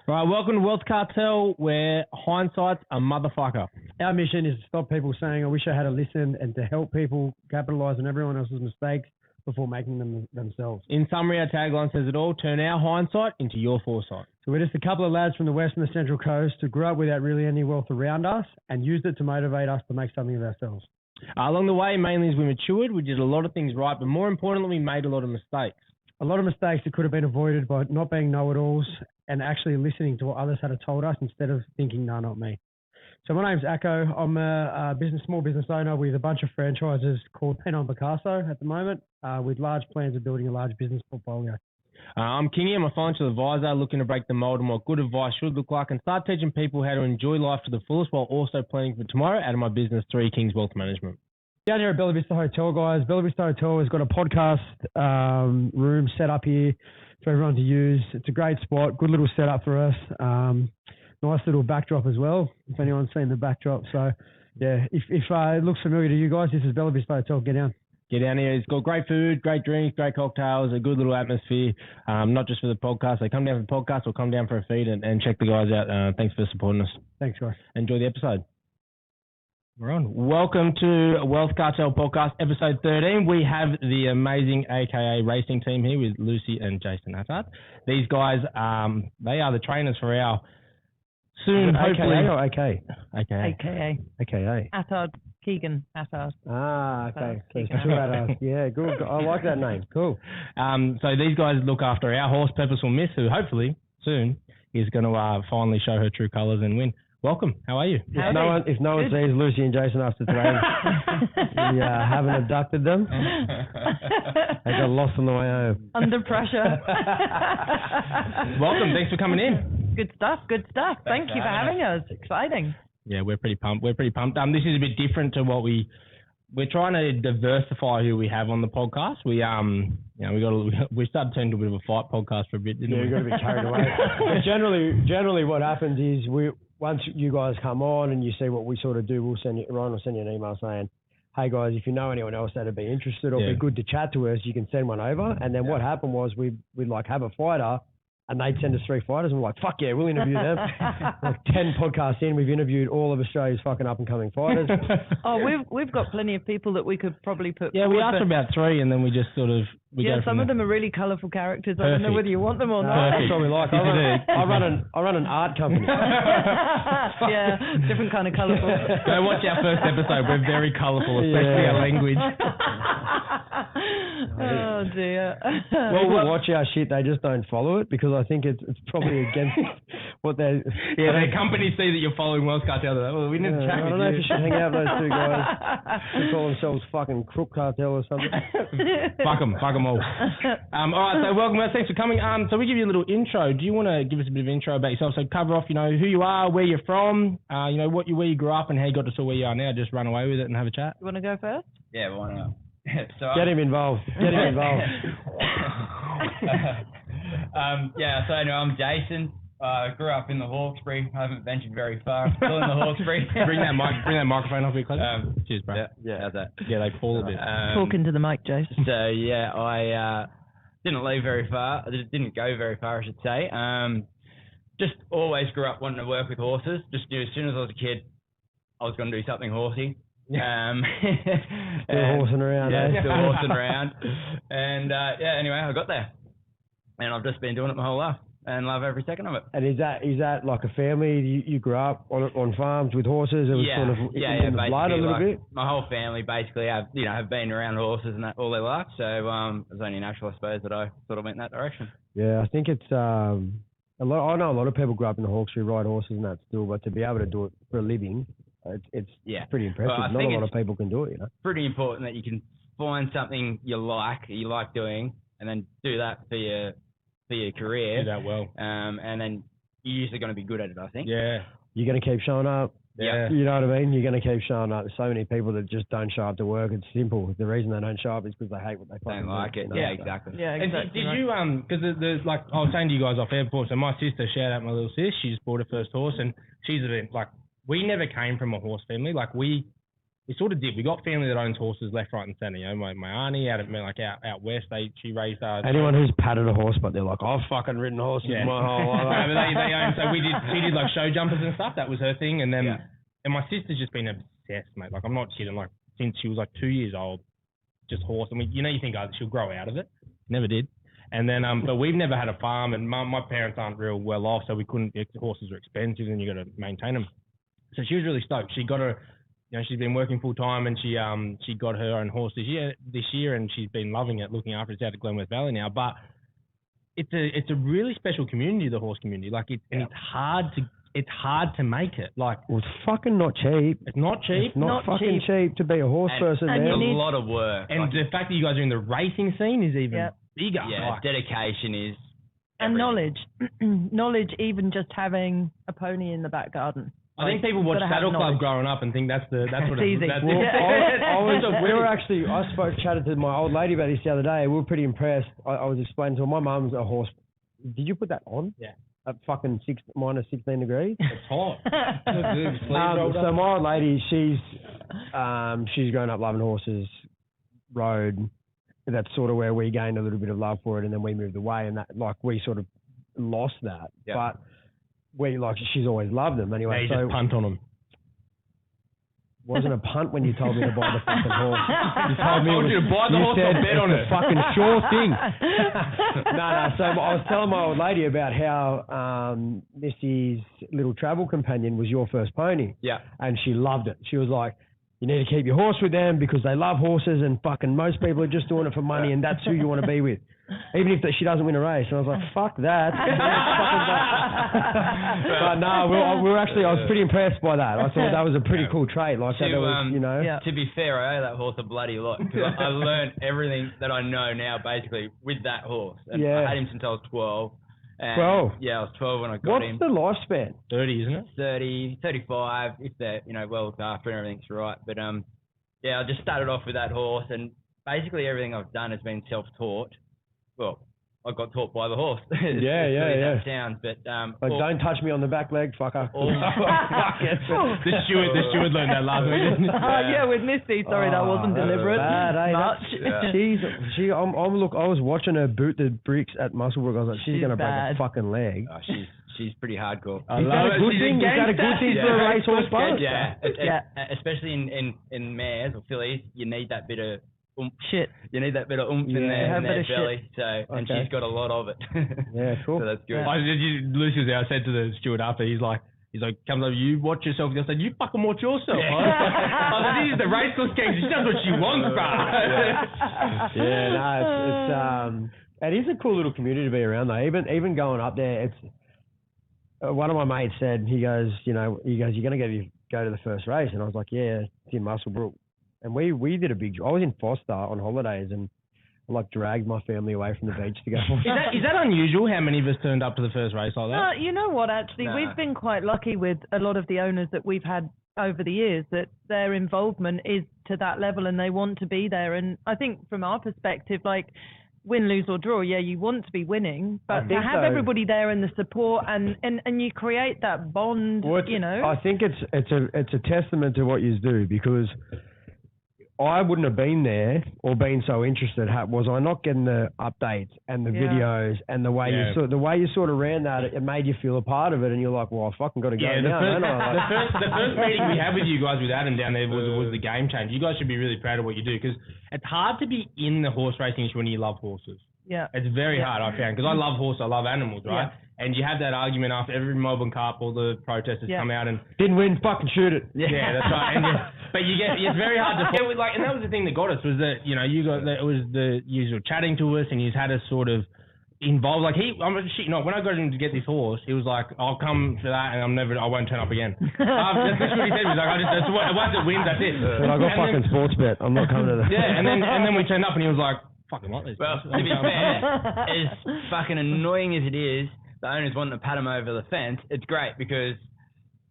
All right, welcome to Wealth Cartel, where hindsight's a motherfucker. Our mission is to stop people saying, I wish I had a listen, and to help people capitalise on everyone else's mistakes before making them themselves. In summary, our tagline says it all: turn our hindsight into your foresight. So we're just a couple of lads from the west and the central coast who grew up without really any wealth around us and used it to motivate us to make something of ourselves. Along the way, mainly as we matured, we did a lot of things right, but more importantly, we made a lot of mistakes. A lot of mistakes that could have been avoided by not being know-it-alls and actually listening to what others had told us instead of thinking, no, not me. So my name's Akko. I'm a small business owner with a bunch of franchises called Pen on Picasso at the moment, with large plans of building a large business portfolio. I'm Kingy. I'm a financial advisor looking to break the mold on what good advice should look like and start teaching people how to enjoy life to the fullest while also planning for tomorrow out of my business, 3 Kings Wealth Management. Down here at Bella Vista Hotel, guys. Bella Vista Hotel has got a podcast room set up here for everyone to use. It's a great spot, good little setup for us. Nice little backdrop as well, if anyone's seen the backdrop. So, yeah, if it looks familiar to you guys, this is Bella Vista Hotel. Get down. Get down here. It's got great food, great drinks, great cocktails, a good little atmosphere, not just for the podcast. They come down for the podcast or come down for a feed and check the guys out. Thanks for supporting us. Thanks, guys. Enjoy the episode. We're on. Welcome to Wealth Cartel Podcast, episode 13. We have the amazing AKA racing team here with Lucy and Jason Attard. These guys, they are the trainers for our soon, hopefully... AKA or AK? AKA. AKA. Attard. Keegan Attard. Ah, okay. So yeah, good. I like that name. Cool. So these guys look after our horse, Purposeful Miss, who hopefully soon is going to finally show her true colours and win. Welcome. How are you? If no one sees Lucy and Jason after today, we haven't abducted them. They got lost on the way home. Under pressure. Welcome. Thanks for coming in. Good stuff. Thank you for having us. Exciting. Yeah, we're pretty pumped. This is a bit different to what we're trying to diversify who we have on the podcast. We started turning into a bit of a fight podcast for a bit, didn't we? We got a bit carried away. But generally what happens is once you guys come on and you see what we sort of do, Ryan will send you an email saying, hey guys, if you know anyone else that'd be interested or be good to chat to us, you can send one over. And then what happened was we'd like have a fighter and they'd send us 3 fighters and we're like, fuck yeah, we'll interview them. Like 10 podcasts in, we've interviewed all of Australia's fucking up and coming fighters. We've got plenty of people that we could probably put forward. Yeah, we asked for about 3 and then we just sort of... some of them are really colourful characters. Perfect. I don't know whether you want them or not. That's what we like. I run an art company. Yeah, different kind of colourful. Go watch our first episode. We're very colourful, especially our language. Oh dear. Well, we'll watch our shit. They just don't follow it because I think it's probably against what they... Yeah, their companies see that you're following Wealth Cartel. Well, we need to chat with you. I don't know if you should hang out with those 2 guys. They call themselves fucking Crook Cartel or something. Fuck them all. All right, so welcome, thanks for coming. So we give you a little intro. Do you want to give us a bit of intro about yourself? So cover off, who you are, where you're from, where you grew up and how you got to where you are now. Just run away with it and have a chat. You want to go first? Yeah, why not? Get him involved. So anyway, I'm Jason. Grew up in the Hawkesbury. I haven't ventured very far. Still in the Hawkesbury. bring that microphone up a bit closer. Cheers, bro. Yeah, how's that? Yeah, they fall a bit. Talk into the mic, Jason. So yeah, I didn't leave very far. I didn't go very far, I should say. Just always grew up wanting to work with horses. Just knew as soon as I was a kid, I was going to do something horsey. Still horsing around. Yeah, still horsing around. And anyway, I got there, and I've just been doing it my whole life. And love every second of it. And is that like a family? You grew up on farms with horses? It was sort of in the blood a little bit? My whole family basically have been around horses and that all their life. So it was only natural, I suppose, that I sort of went in that direction. Yeah, I think it's I know a lot of people grew up in the Hawkesbury, ride horses and that still, but to be able to do it for a living, it's pretty impressive. Well, not a lot of people can do it, Pretty important that you can find something you like doing, and then do that for your career. Do that well. And then you're usually going to be good at it, I think. Yeah. You're going to keep showing up. Yeah. You know what I mean? You're going to keep showing up. There's so many people that just don't show up to work. It's simple. The reason they don't show up is because they hate what they don't like it. Yeah, exactly. Yeah, exactly. And did you, because there's like, I was saying to you guys off air before, so my sister, shout out my little sis, she just bought her first horse and she's a bit like, we never came from a horse family. Like we we sort of did. We got family that owns horses left, right, and centre. You know, my auntie out west, she raised. Anyone who's patted a horse, but they're like, I've fucking ridden horses my whole life. But they own. So she did like show jumpers and stuff. That was her thing. And then and my sister's just been obsessed, mate. Like I'm not kidding. Like since she was like 2 years old, just horse. I mean, you think she'll grow out of it. Never did. And then but we've never had a farm, and my parents aren't real well off, so we couldn't. Horses are expensive, and you got to maintain them. So she was really stoked. She got her. You know, she's been working full time, and she got her own horse this year, and she's been loving it, looking after it. It's out of Glenworth Valley now, but it's a really special community, the horse community. Like and it's hard to make it. Like it's fucking not cheap. It's not cheap. It's not fucking cheap to be a horse person. And man. it's a lot of work. And the fact that you guys are in the racing scene is even bigger. Yeah, dedication is. And knowledge, even just having a pony in the back garden. I think people watch Saddle Club growing up and think that's what it's easy. That's well, I chatted to my old lady about this the other day. We were pretty impressed. I was explaining to her, my mum's a horse. Did you put that on? Yeah. At fucking minus 16 degrees. It's hot. So my old lady, she's grown up loving horses, rode. That's sort of where we gained a little bit of love for it, and then we moved away, and that we sort of lost that. Yep. But she's always loved them anyway. Yeah, you just punt on them. Wasn't a punt when you told me to buy the fucking horse. You told me I told you to buy the horse and bet on it. Fucking sure thing. No. So I was telling my old lady about how Missy's little travel companion was your first pony. Yeah. And she loved it. She was like, you need to keep your horse with them because they love horses, and fucking most people are just doing it for money, and that's who you want to be with. Even if she doesn't win a race. And I was like, fuck that. But no, I was pretty impressed by that. I thought that was a pretty cool trait. Like that was, you know. To be fair, I owe that horse a bloody lot. Because I learned everything that I know now basically with that horse. And I had him since I was 12. And 12? Yeah, I was 12 when I got him. What's the lifespan? 30, isn't it? 30, 35, if they're, well looked after and everything's right. But I just started off with that horse, and basically everything I've done has been self-taught. Well, I got taught by the horse. That sounds, but don't touch me on the back leg, fucker. The steward learned that last week. With Misty. Sorry, that wasn't deliberate. Bad, I was watching her boot the bricks at Musselbrook. I was like, she's gonna break a fucking leg. Oh, she's pretty hardcore. Is that a good thing? Is that a good thing for a racehorse boat? Yeah, especially in mares or fillies, you need that bit of oomph. You need that bit of oomph in their belly. So, and she's got a lot of it. Yeah, cool. So that's good. Lucy was there. I said to the steward after, he's like, comes over, you watch yourself. I said, you fucking watch yourself. Yeah. I said, this is the racehorse gang. She does what she wants, bro. It is a cool little community to be around though. Even going up there, it's one of my mates said, he goes, you're going to go to the first race. And I was like, yeah, it's in Musselbrook. And we did I was in Foster on holidays, and I dragged my family away from the beach to go. Is that unusual how many of us turned up to the first race like that? You know what, actually, we've been quite lucky with a lot of the owners that we've had over the years, that their involvement is to that level and they want to be there. And I think from our perspective, win, lose or draw, you want to be winning, but to have everybody there and the support and you create that bond, I think it's a testament to what you do, because I wouldn't have been there or been so interested was I not getting the updates and the videos and the way you sort of ran that. It made you feel a part of it, and you're like, well, I fucking got to go now. The first meeting we had with you guys with Adam down there was the game change. You guys should be really proud of what you do, because it's hard to be in the horse racing when you love horses. Yeah, it's very hard, I found, because I love horses, I love animals, right? Yeah. And you have that argument after every Melbourne Cup, all the protesters come out and didn't win, fucking shoot it. Yeah, that's right. But it's very hard to. And that was the thing that got us, was that you were chatting to us, and you had us sort of involved. When I got him to get this horse, he was like, I'll come for that, and I won't turn up again. That's what he said. He was like, once it wins, that's it. But I got fucking sports bet. I'm not coming to that. Yeah, and then we turned up, and he was like, fucking like this. Well, to be fair, as fucking annoying as it is, the owners wanting to pat him over the fence, it's great because,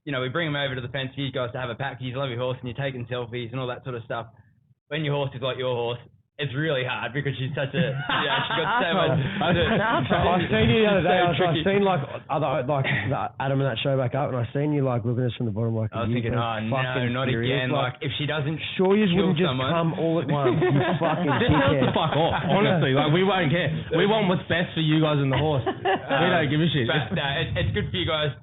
we bring him over to the fence for you guys to have a pat, because you love your horse and you're taking selfies and all that sort of stuff. When your horse is like your horse, it's really hard because she's such a she got so much. I seen you the other day. I seen like Adam and that show back up, and I seen you like looking at us from the bottom like. I was thinking, no, not again. Like if she doesn't, sure you wouldn't just come all at once. You fucking dickhead. Fuck off. Honestly, like we won't care. We want what's best for you guys and the horse. We don't give a shit. But it's good for you guys.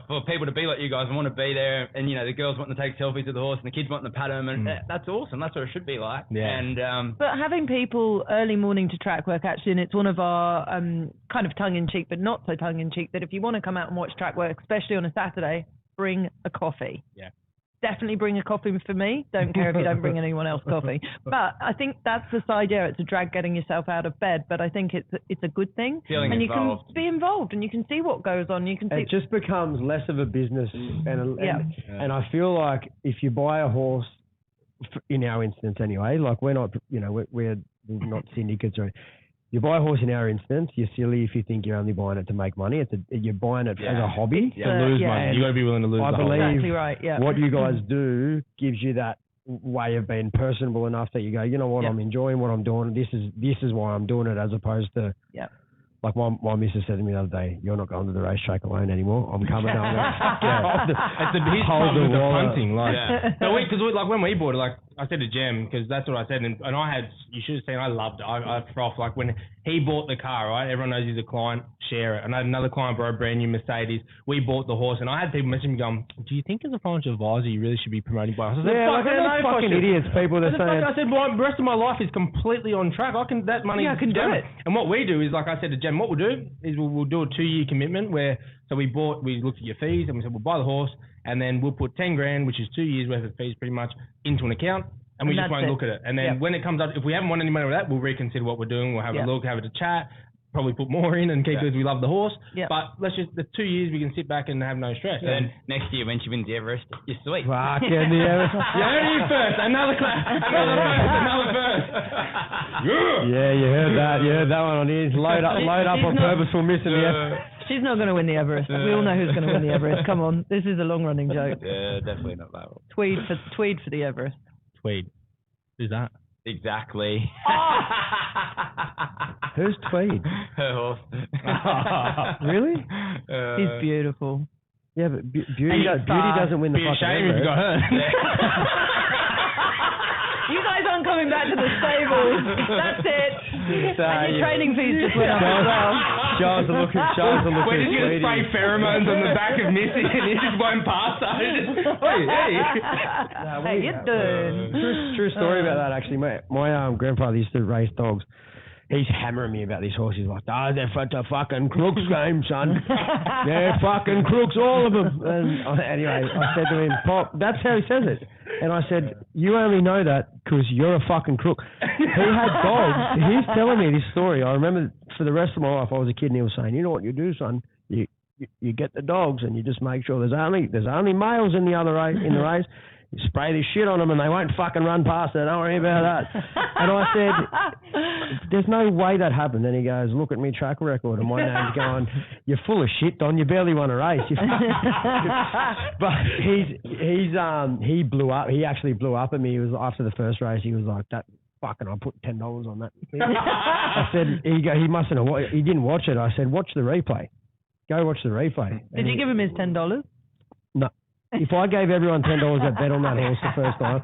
For people to be like you guys and want to be there, and the girls wanting to take selfies with the horse, and the kids wanting to pat them, and that's awesome. That's what it should be like. Yeah. And but having people early morning to track work actually, and it's one of our kind of tongue in cheek, but not so tongue in cheek, that if you want to come out and watch track work, especially on a Saturday, bring a coffee. Yeah. Definitely bring a coffee for me. Don't care if you don't bring anyone else coffee. But I think that's the side. Yeah, it's a drag getting yourself out of bed, but I think it's a good thing. Feeling and involved. You can be involved, and you can see what goes on. You can see. It just becomes less of a business, and I feel like if you buy a horse, in our instance anyway, like we're not, we're not syndicates or. You buy a horse in our instance, you're silly if you think you're only buying it to make money. You're buying it as a hobby. To lose money. You got to be willing to lose. I believe exactly right. Yeah. What you guys do gives you that way of being personable enough that you go, you know what, I'm enjoying what I'm doing. This is why I'm doing it, as opposed to like my missus said to me the other day, you're not going to the racetrack alone anymore. I'm coming home. It's a big problem with the punting. Because like when we bought it, like I said to Jem, because that's what I said, and I had, you should have seen, I loved it. I frothed. Like when he bought the car, right? Everyone knows he's a client, share it. And I had another client brought a brand new Mercedes. We bought the horse, and I had people messaging me going, do you think as a financial advisor you really should be promoting bikes? I said, those fucking idiots, people that saying. I said, well, the rest of my life is completely on track. I can do it. And what we do is, like I said to Jem, what we'll do is we'll do a 2-year commitment where, so we looked at your fees and we said, we'll buy the horse and then we'll put 10 grand, which is 2 years worth of fees pretty much, into an account. And we just won't look at it. And then when it comes up, if we haven't won any money with that, we'll reconsider what we're doing. We'll have a look, have a chat, probably put more in and keep it because we love the horse. Yep. But let's just, the 2 years we can sit back and have no stress. And next year when she wins the Everest, you're sweet. Fuck yeah, the Everest. You heard it first. Another first. Yeah, you heard that. You heard that one on his. Load up on purposeful missing the Everest. She's not going to win the Everest. We all know who's going to win the Everest. Come on, this is a long-running joke. Yeah, definitely not that one. Tweed for the Everest. Tweed. Who's that? Exactly. Oh! Who's Tweed? Her horse. Really? He's beautiful. Yeah, but beauty doesn't win the fucking Everest. Be ashamed if you got hurt. You guys aren't coming back to the stables. That's it. And your training fees just went up as well. Charles are looking. We're just going to spray pheromones on the back of Missy and he just won't pass her. How you doing? True story about that, actually, mate. My grandfather used to race dogs. He's hammering me about this horse. He's like, they're fucking crooks game, son. They're fucking crooks, all of them. And anyway, I said to him, Pop, that's how he says it. And I said, you only know that because you're a fucking crook. He had dogs. He's telling me this story. I remember for the rest of my life, I was a kid and he was saying, you know what you do, son? You get the dogs and you just make sure there's only males in the race. You spray this shit on them and they won't fucking run past it. Don't worry about that. And I said, there's no way that happened. Then he goes, look at me track record. And my name's going, you're full of shit, Don. You barely won a race. But he blew up. He actually blew up at me. He was after the first race. He was like, that fucking, I put $10 on that. I said, he mustn't have, he didn't watch it. I said, watch the replay. Go watch the replay. Did you give him his $10? No. If I gave everyone $10 that bet on that horse the first time,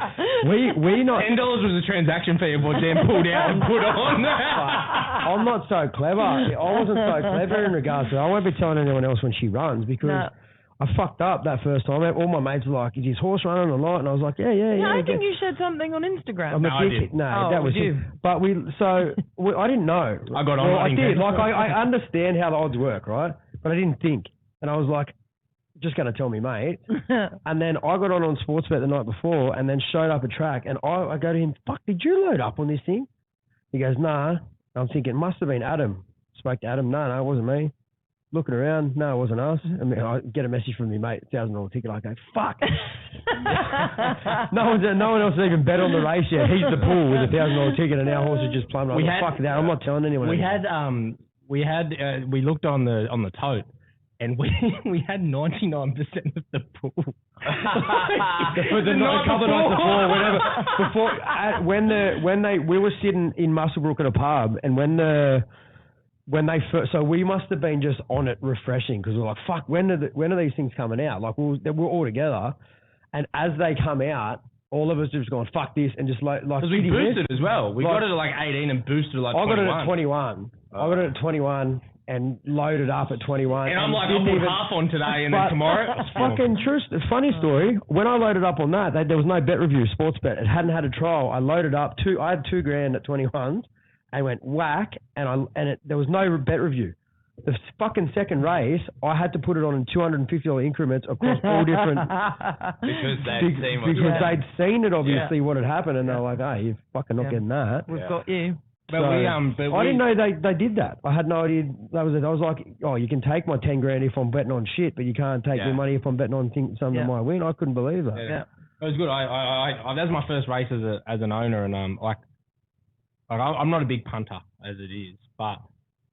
we not $10 was a transaction fee of what Dan pulled out and put on. I'm not so clever. I wasn't so clever in regards to that. I won't be telling anyone else when she runs because I fucked up that first time. All my mates were like, "Is his horse running or not?" And I was like, "Yeah." I think you shared something on Instagram. That was you. But I didn't know. I got on. Well, I did. Like I understand how the odds work, right? But I didn't think, and I was like, just going to tell me, mate. And then I got on Sportsbet the night before and then showed up a track and I go to him, fuck, did you load up on this thing? He goes, nah. I'm thinking, must have been Adam. Spoke to Adam. No, it wasn't me. Looking around, no, it wasn't us. I mean, I get a message from me, mate, $1,000 ticket. I go, fuck. no one else has even bet on the race yet. He's the bull with a $1,000 ticket and our horse is just plumbed. Fuck that. I'm not telling anyone. We looked on the tote. and we had 99% of the pool. For the couple of nights before, we were sitting in Muswellbrook at a pub, and when they first, so we must have been just on it refreshing because we're like, fuck, when are these things coming out? Like we're all together, and as they come out, all of us just going, fuck this, and just like because we boosted as well. We got it at like 18 and boosted like 21. I got it at 21. I got it at 21 and loaded up at 21. And I'm like, I'll put half on today and then tomorrow. Fucking true. Funny story. When I loaded up on that, there was no bet review, sports bet. It hadn't had a trial. I loaded up I had $2,000 at 21s. I went whack, there was no bet review. The fucking second race, I had to put it on in $250 increments across all different... because they'd seen it, obviously, what had happened, and they're like, hey, you're fucking not getting that. We've got you. But I didn't know they did that. I had no idea. I was like, oh, you can take my $10,000 if I'm betting on shit, but you can't take your money if I'm betting on something that might win. I couldn't believe that. Yeah. It was good. That was my first race as an owner, and I'm not a big punter as it is, but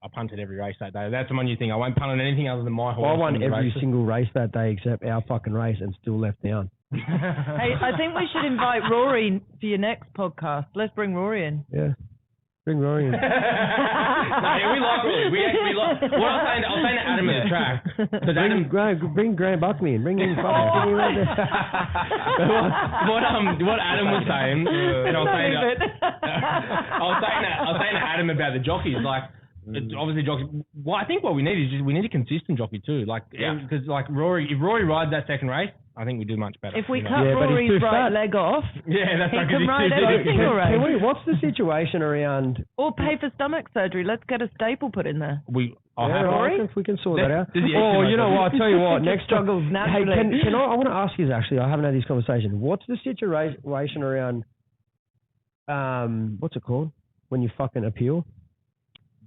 I punted every race that day. That's the one you think I won't punt on anything other than my horse. I won every single race that day except our fucking race and still left down. Hey, I think we should invite Rory for your next podcast. Let's bring Rory in. Yeah. Bring Rory in. We like Rory. We actually like. What I was saying to Adam at the track. Bring Graham Buckley in. Bring him fucking what Adam was saying, and I was saying to Adam about the jockeys, like. It's obviously jockeys. Well, I think what we need is we need a consistent jockey too. Because if Rory rides that second race, I think we do much better. If we cut Rory's right leg off, that's he can ride every single race. What's the situation around? Or pay for stomach surgery. Let's get a staple put in there. Rory? If we can sort that out. Oh, you know what? I'll tell you what. Next struggles. Hey, can I want to ask you actually? I haven't had this conversation. What's the situation around? What's it called when you fucking appeal?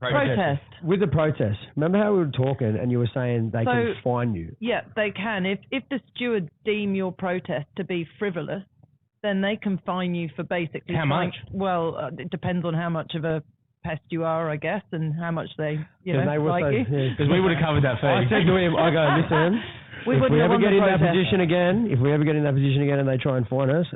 Protest. With the protest. Remember how we were talking and you were saying they can fine you? Yeah, they can. If the stewards deem your protest to be frivolous, then they can fine you for basically... How much? Well, it depends on how much of a pest you are, I guess, and how much they like you. Because we would have covered that fee. I said to him, listen, if we ever get in that position again and they try and fine us,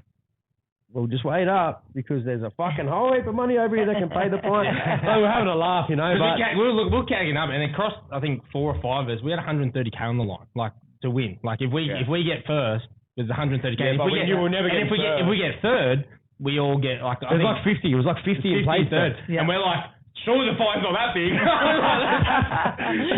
we'll just wait up because there's a fucking whole heap of money over here that can pay the fine. So we're having a laugh, you know. But we're catching up, and it cost I think 4 or 5 of us. We had 130k on the line, like to win. Like if we get first, there's 130k. Yeah, if we get third, we all get like it was like 50. It was like 50 in place third, and we're like. Surely the fine's not that big.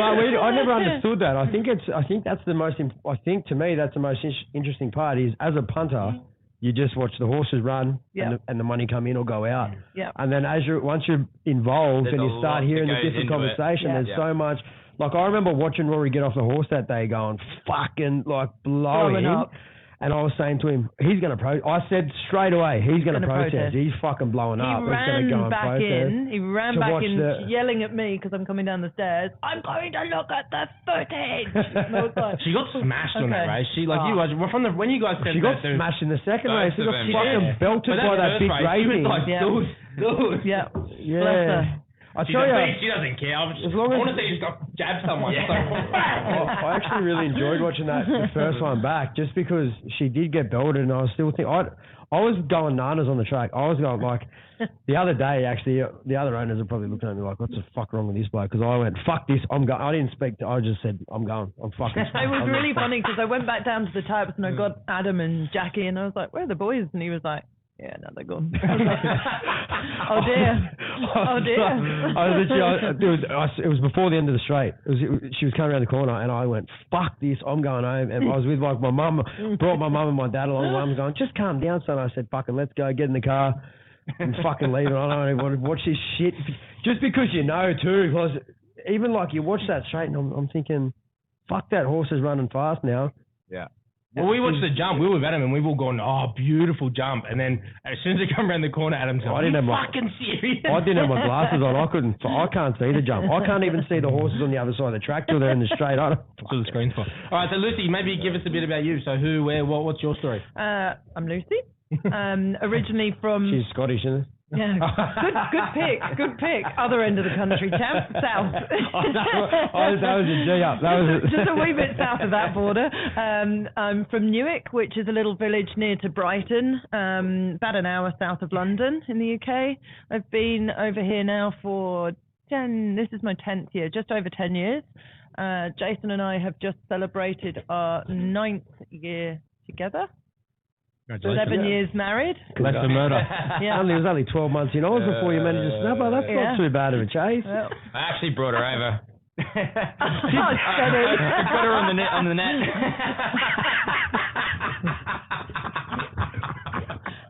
But I never understood that. I think that's the most. I think to me that's the most interesting part is as a punter. You just watch the horses run and the money come in or go out. Yep. And then once you're involved and you start hearing the different conversation, there's so much. Like I remember watching Rory get off the horse that day going fucking like blowing up. And I was saying to him, he's going to protest. I said straight away, he's going to protest. He's fucking blowing up. He ran back in, yelling at me because I'm coming down the stairs. I'm going to look at the footage. She got smashed on that race. She you guys when you guys she got smashed in the second race. She got fucking belted by that big racing. Dude. Yeah. I tell you, she doesn't care. I want to see you jab someone. I actually really enjoyed watching the first one back, just because she did get belted, and I was still thinking. I was going nanas on the track. I was going like the other day. Actually, the other owners are probably looking at me like, "What's the fuck wrong with this bloke?" Because I went, "Fuck this, I'm going." I didn't speak. I just said, "I'm going. I'm fucking." It was really funny because I went back down to the types and I got Adam and Jackie, and I was like, "Where are the boys?" And he was like. Yeah, no, they're gone. Oh dear. It was before the end of the straight. She was coming around the corner, and I went, "Fuck this! I'm going home." And I was with my mum, brought my mum and my dad along. My mum was going, "Just calm down, son." I said, "Fucking let's go, get in the car, and fucking leave it. I don't even want to watch this shit." Just because you know too, because even like you watch that straight, and I'm thinking, "Fuck that horse is running fast now." Yeah. Well, we watched the jump. We were with Adam, and we've all gone, "Oh, beautiful jump!" And then as soon as they come around the corner, Adam's like, "Fucking serious?" I didn't have my glasses on. I can't see the jump. I can't even see the horses on the other side of the track till they're in the straight. That's what the screen's for. All right, so Lucy, maybe give us a bit about you. So who, where, what's your story? I'm Lucy. Originally from... She's Scottish, isn't it? Yeah, good pick. Other end of the country, champ, south. That was a G up. That was just a wee bit south of that border. I'm from Newark, which is a little village near to Brighton, about an hour south of London in the UK. I've been over here now for this is my 10th year, just over 10 years. Jason and I have just celebrated our 9th year together. 7 years married. Less than murder. Yeah. It was only 12 months in Oz before you managed to snap her. That's not too bad of a chase. I actually brought her over. Got her on the net.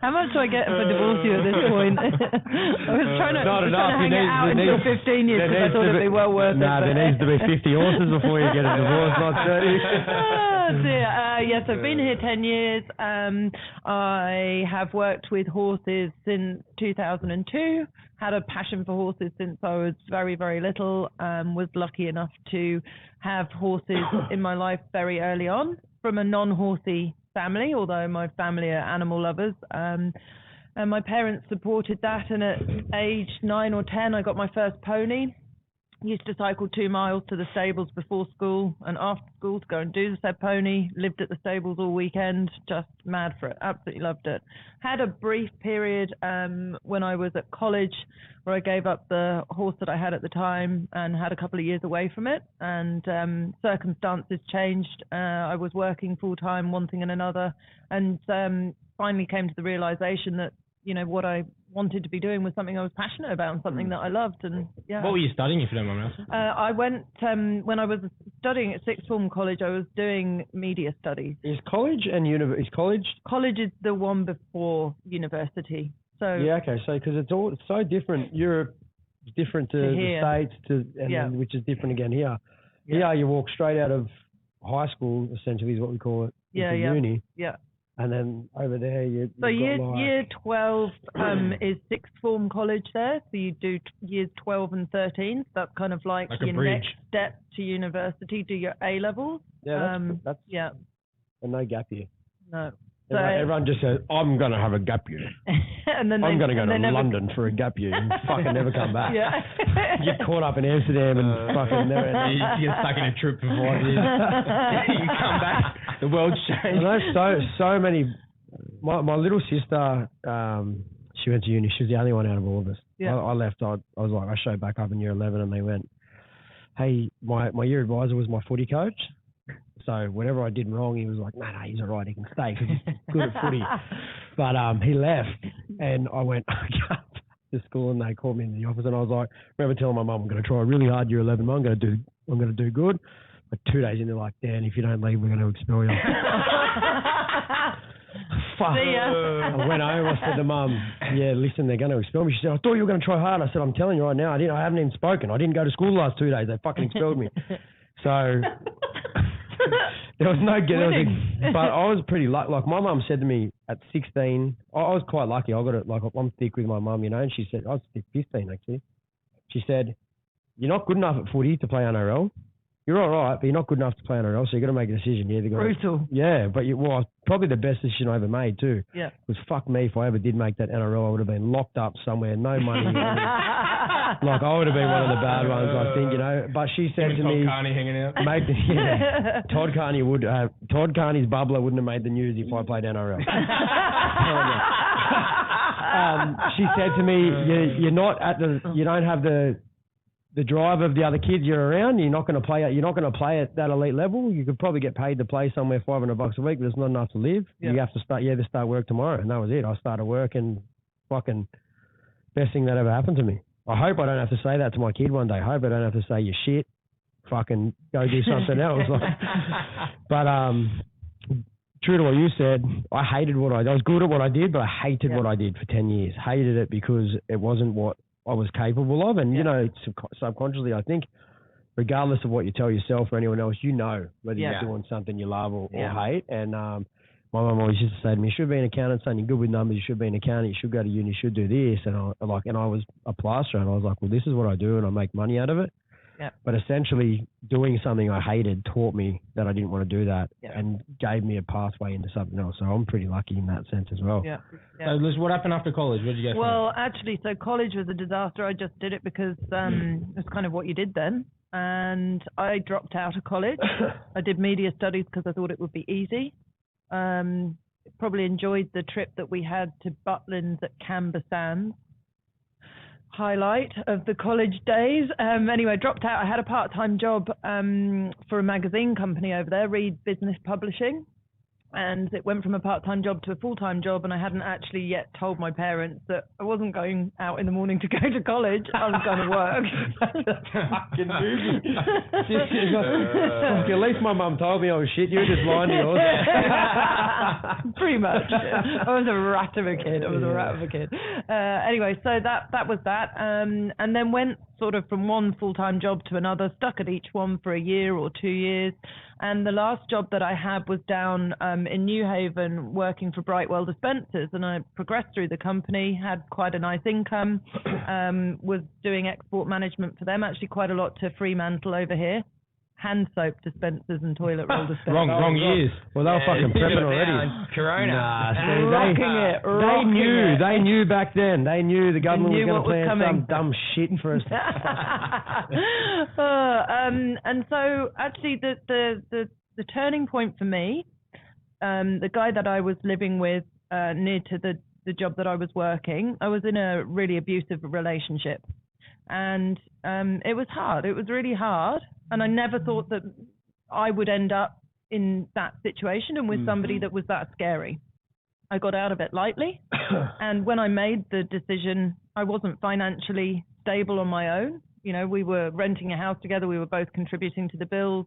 How much do I get if I divorce you at this point? I was trying to hang it out until 15 years because I thought it'd be well worth it. There needs to be 50 horses before you get a divorce, not 30. Oh dear. Yes, I've been here 10 years. I have worked with horses since 2002. Had a passion for horses since I was very, very little. Was lucky enough to have horses in my life very early on from a non-horsey family, although my family are animal lovers. And my parents supported that. And at age 9 or 10, I got my first pony. Used to cycle 2 miles to the stables before school and after school to go and do the said pony. Lived at the stables all weekend, just mad for it. Absolutely loved it. Had a brief period when I was at college where I gave up the horse that I had at the time and had a couple of years away from it. And circumstances changed. I was working full time, one thing and another, and finally came to the realization that, you know, what I wanted to be doing was something I was passionate about and something that I loved. And yeah. What were you studying, if you don't mind me asking? I went when I was studying at sixth form college. I was doing media studies. Is college and is college? College is the one before university. So yeah, okay. So because it's so different. Europe is different to the States, which is different again here. Yeah. Here you walk straight out of high school, essentially is what we call it. Uni. Yeah. And then over there, so year 12 is sixth form college there. So you do years 12 and 13. So that's kind of like your next step to university. Do your A levels. Yeah, that's and no gap year. No. So everyone just says, I'm going to have a gap year. And then I'm going to go to London for a gap year and fucking never come back. Yeah. Get caught up in Amsterdam and fucking never. You get stuck in a trip for 5 years. You come back, the world's changed. So many. My little sister, she went to uni. She was the only one out of all of us. Yeah. I left. I was like, I showed back up in year 11 and they went, hey, my year advisor was my footy coach. So whenever I did wrong, he was like, no, he's all right. He can stay because he's good at footy. But he left and I went to school and they called me in the office and I was like, I remember telling my mum, I'm going to try really hard year 11. I'm going to do good. But 2 days in, they're like, Dan, if you don't leave, we're going to expel you. Fuck. See ya. I went home. I said to Mum, yeah, listen, they're going to expel me. She said, I thought you were going to try hard. I said, I'm telling you right now, I haven't even spoken. I didn't go to school the last 2 days. They fucking expelled me. So there was no but I was pretty lucky. Like my mum said to me at 16, I was quite lucky. I got it. Like I'm thick with my mum, you know. And she said, I was 15 actually. She said, you're not good enough at footy to play NRL. You're all right, but you're not good enough to play NRL, so you got to make a decision. Yeah, brutal. Yeah, but probably the best decision I ever made too. Yeah. Because fuck me, if I ever did make that NRL, I would have been locked up somewhere, no money. Like I would have been one of the bad ones, I think, you know. But she said to me, Todd Carney hanging out. Todd Carney would. Todd Carney's bubbler wouldn't have made the news if I played NRL. She said to me, "You're not at the. You don't have the drive of the other kids you're around. You're not going to play. You're not going to play at that elite level. You could probably get paid to play somewhere $500 a week, but it's not enough to live. Yeah. You have to start. You have to start work tomorrow, and that was it. I started work, and fucking best thing that ever happened to me. I hope I don't have to say that to my kid one day. I hope I don't have to say you're shit. Fucking go do something else. But true to what you said, I hated what I was good at what I did, but I hated what I did for 10 years. Hated it because it wasn't what I was capable of. And, you know, subconsciously, I think, regardless of what you tell yourself or anyone else, you know whether you're doing something you love or hate. And my mum always used to say to me, you should be an accountant, son. You're good with numbers. You should be an accountant. You should go to uni. You should do this. And I was a plasterer. And I was like, well, this is what I do and I make money out of it. But essentially doing something I hated taught me that I didn't want to do that and gave me a pathway into something else. So I'm pretty lucky in that sense as well. Yeah. So Liz, what happened after college? Where did you go? Well, actually, so college was a disaster. I just did it because it's kind of what you did then. And I dropped out of college. I did media studies because I thought it would be easy. Probably enjoyed the trip that we had to Butlins at Canberra Sands. Highlight of the college days. Anyway, dropped out. I had a part-time job for a magazine company over there, Reed Business Publishing. And it went from a part-time job to a full-time job, and I hadn't actually yet told my parents that I wasn't going out in the morning to go to college. I was going to work. Fucking movie. At least my mum told me I was shit. You were just lying to yours. Pretty much. I was a rat of a kid. Anyway, so that was that. And then went sort of from one full-time job to another, stuck at each one for a year or 2 years. And the last job that I had was down in New Haven working for Brightwell Dispensers, and I progressed through the company, had quite a nice income, was doing export management for them, actually quite a lot to Fremantle over here. Hand soap dispensers and toilet roll dispensers. Wrong years. Well, they were fucking prepping already. Corona. They knew back then. They knew the government was going to plan some dumb shit for us. And so actually the turning point for me, the guy that I was living with near to the job that I was working, I was in a really abusive relationship. And it was hard. It was really hard. And I never thought that I would end up in that situation and with somebody that was that scary. I got out of it lightly. And when I made the decision, I wasn't financially stable on my own. You know, we were renting a house together. We were both contributing to the bills.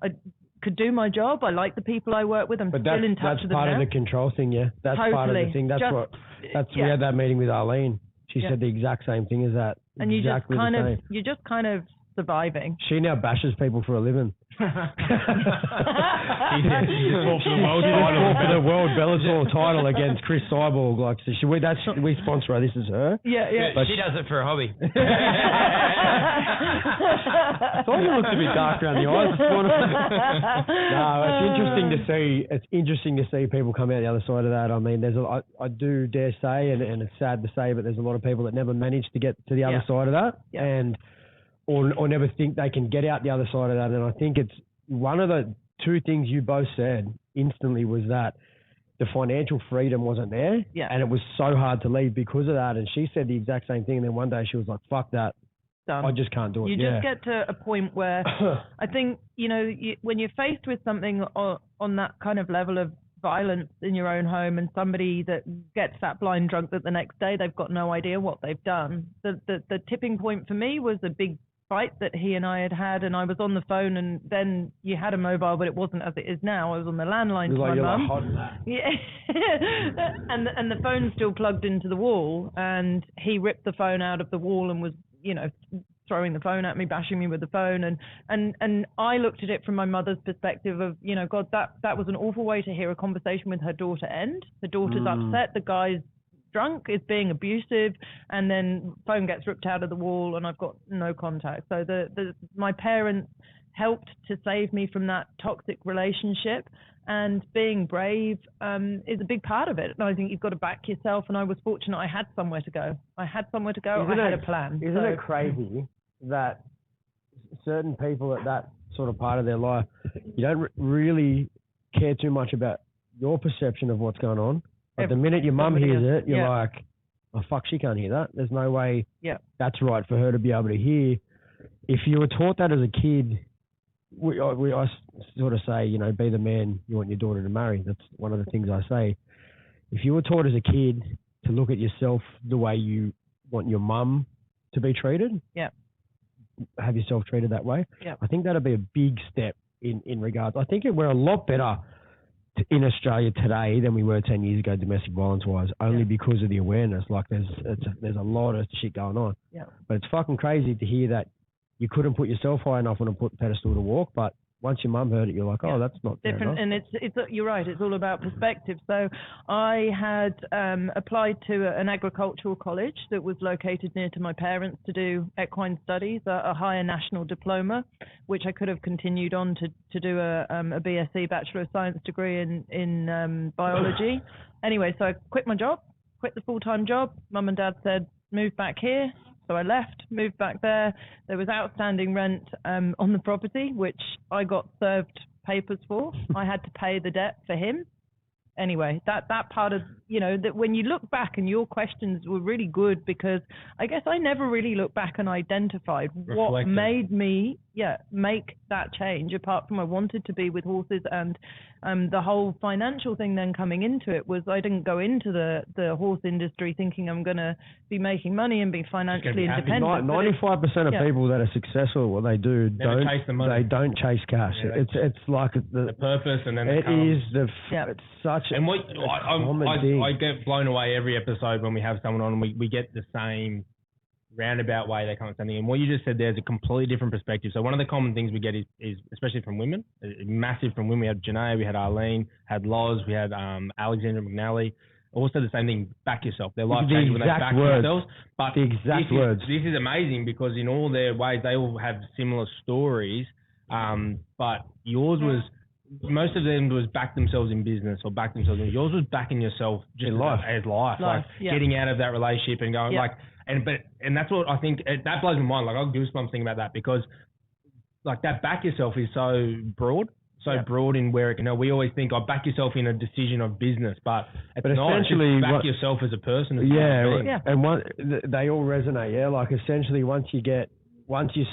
I could do my job. I like the people I work with. I'm still in touch with them. That's part of the control thing, yeah. That's totally. Part of the thing. We had that meeting with Arlene. She said the exact same thing as that. And you're just kind of surviving. She now bashes people for a living. He just fought for the world Bellator title against Chris Cyborg. Like, so we sponsor her. This is her. Yeah. But she does it for a hobby. I thought you looked a bit dark around the eyes this morning. No, it's interesting to see. It's interesting to see people come out the other side of that. I mean, I do dare say, and it's sad to say, but there's a lot of people that never manage to get to the other side of that, and or never think they can get out the other side of that. And I think it's one of the two things you both said instantly was that the financial freedom wasn't there, and it was so hard to leave because of that. And she said the exact same thing. And then one day she was like, "Fuck that." Done. I just can't do it. You just get to a point where I think, when you're faced with something on that kind of level of violence in your own home and somebody that gets that blind drunk that the next day they've got no idea what they've done. The tipping point for me was a big fight that he and I had, and I was on the phone, and then you had a mobile, but it wasn't as it is now. I was on the landline to my mum. And the phone's still plugged into the wall, and he ripped the phone out of the wall and was, throwing the phone at me, bashing me with the phone, and I looked at it from my mother's perspective of, God, that was an awful way to hear a conversation with her daughter end. The daughter's upset, the guy's drunk, is being abusive, and then phone gets ripped out of the wall and I've got no contact. So my parents helped to save me from that toxic relationship, and being brave is a big part of it. And I think you've got to back yourself, and I was fortunate I had somewhere to go. I had a plan. Isn't it crazy that certain people at that sort of part of their life, you don't really care too much about your perception of what's going on. But the minute your mum hears it, you're like, oh, fuck, she can't hear that. There's no way that's right for her to be able to hear. If you were taught that as a kid, I sort of say, be the man you want your daughter to marry. That's one of the things I say. If you were taught as a kid to look at yourself the way you want your mum to be treated, have yourself treated that way, I think that'd be a big step in regards. I think we're a lot better in Australia today than we were 10 years ago, domestic violence wise, only because of the awareness. Like there's a lot of shit going on. But it's fucking crazy to hear that you couldn't put yourself high enough on a pedestal to walk, but once your mum heard it, you're like, oh, that's not different. And it's you're right. It's all about perspective. So I had applied to an agricultural college that was located near to my parents to do equine studies, a higher national diploma, which I could have continued on to do a BSc, Bachelor of Science degree in biology. Anyway, so I quit my job, quit the full-time job. Mum and Dad said, move back here. So I left, moved back there. There was outstanding rent on the property, which I got served papers for. I had to pay the debt for him. Anyway, that part of, that when you look back, and your questions were really good, because I guess I never really looked back and identified what made me make that change, apart from I wanted to be with horses, and the whole financial thing then coming into it was I didn't go into the horse industry thinking I'm going to be making money and be financially independent. 95% of people that are successchul, what they do, they don't chase cash. Yeah, it's like the purpose, and then it's such and what I get blown away every episode when we have someone on, and we get the same roundabout way they come at something. And what you just said there is a completely different perspective. So one of the common things we get is especially from women, massive from women. We had Janae, we had Arlene, had Loz, we had Alexandra McNally. Also the same thing, back yourself. Their life changes when they back themselves. But the exact words. This is amazing, because in all their ways, they all have similar stories. But yours was, most of them was back themselves in business or back themselves in, yours was backing yourself just in life. Like getting out of that relationship and going and that's what I think, that blows my mind. Like, I got goosebumps thinking about that, because like that back yourself is so broad. Broad in where it can. We always think, back yourself in a decision of business, but not. Essentially, back yourself as a person. And they all resonate. Yeah, like essentially, once you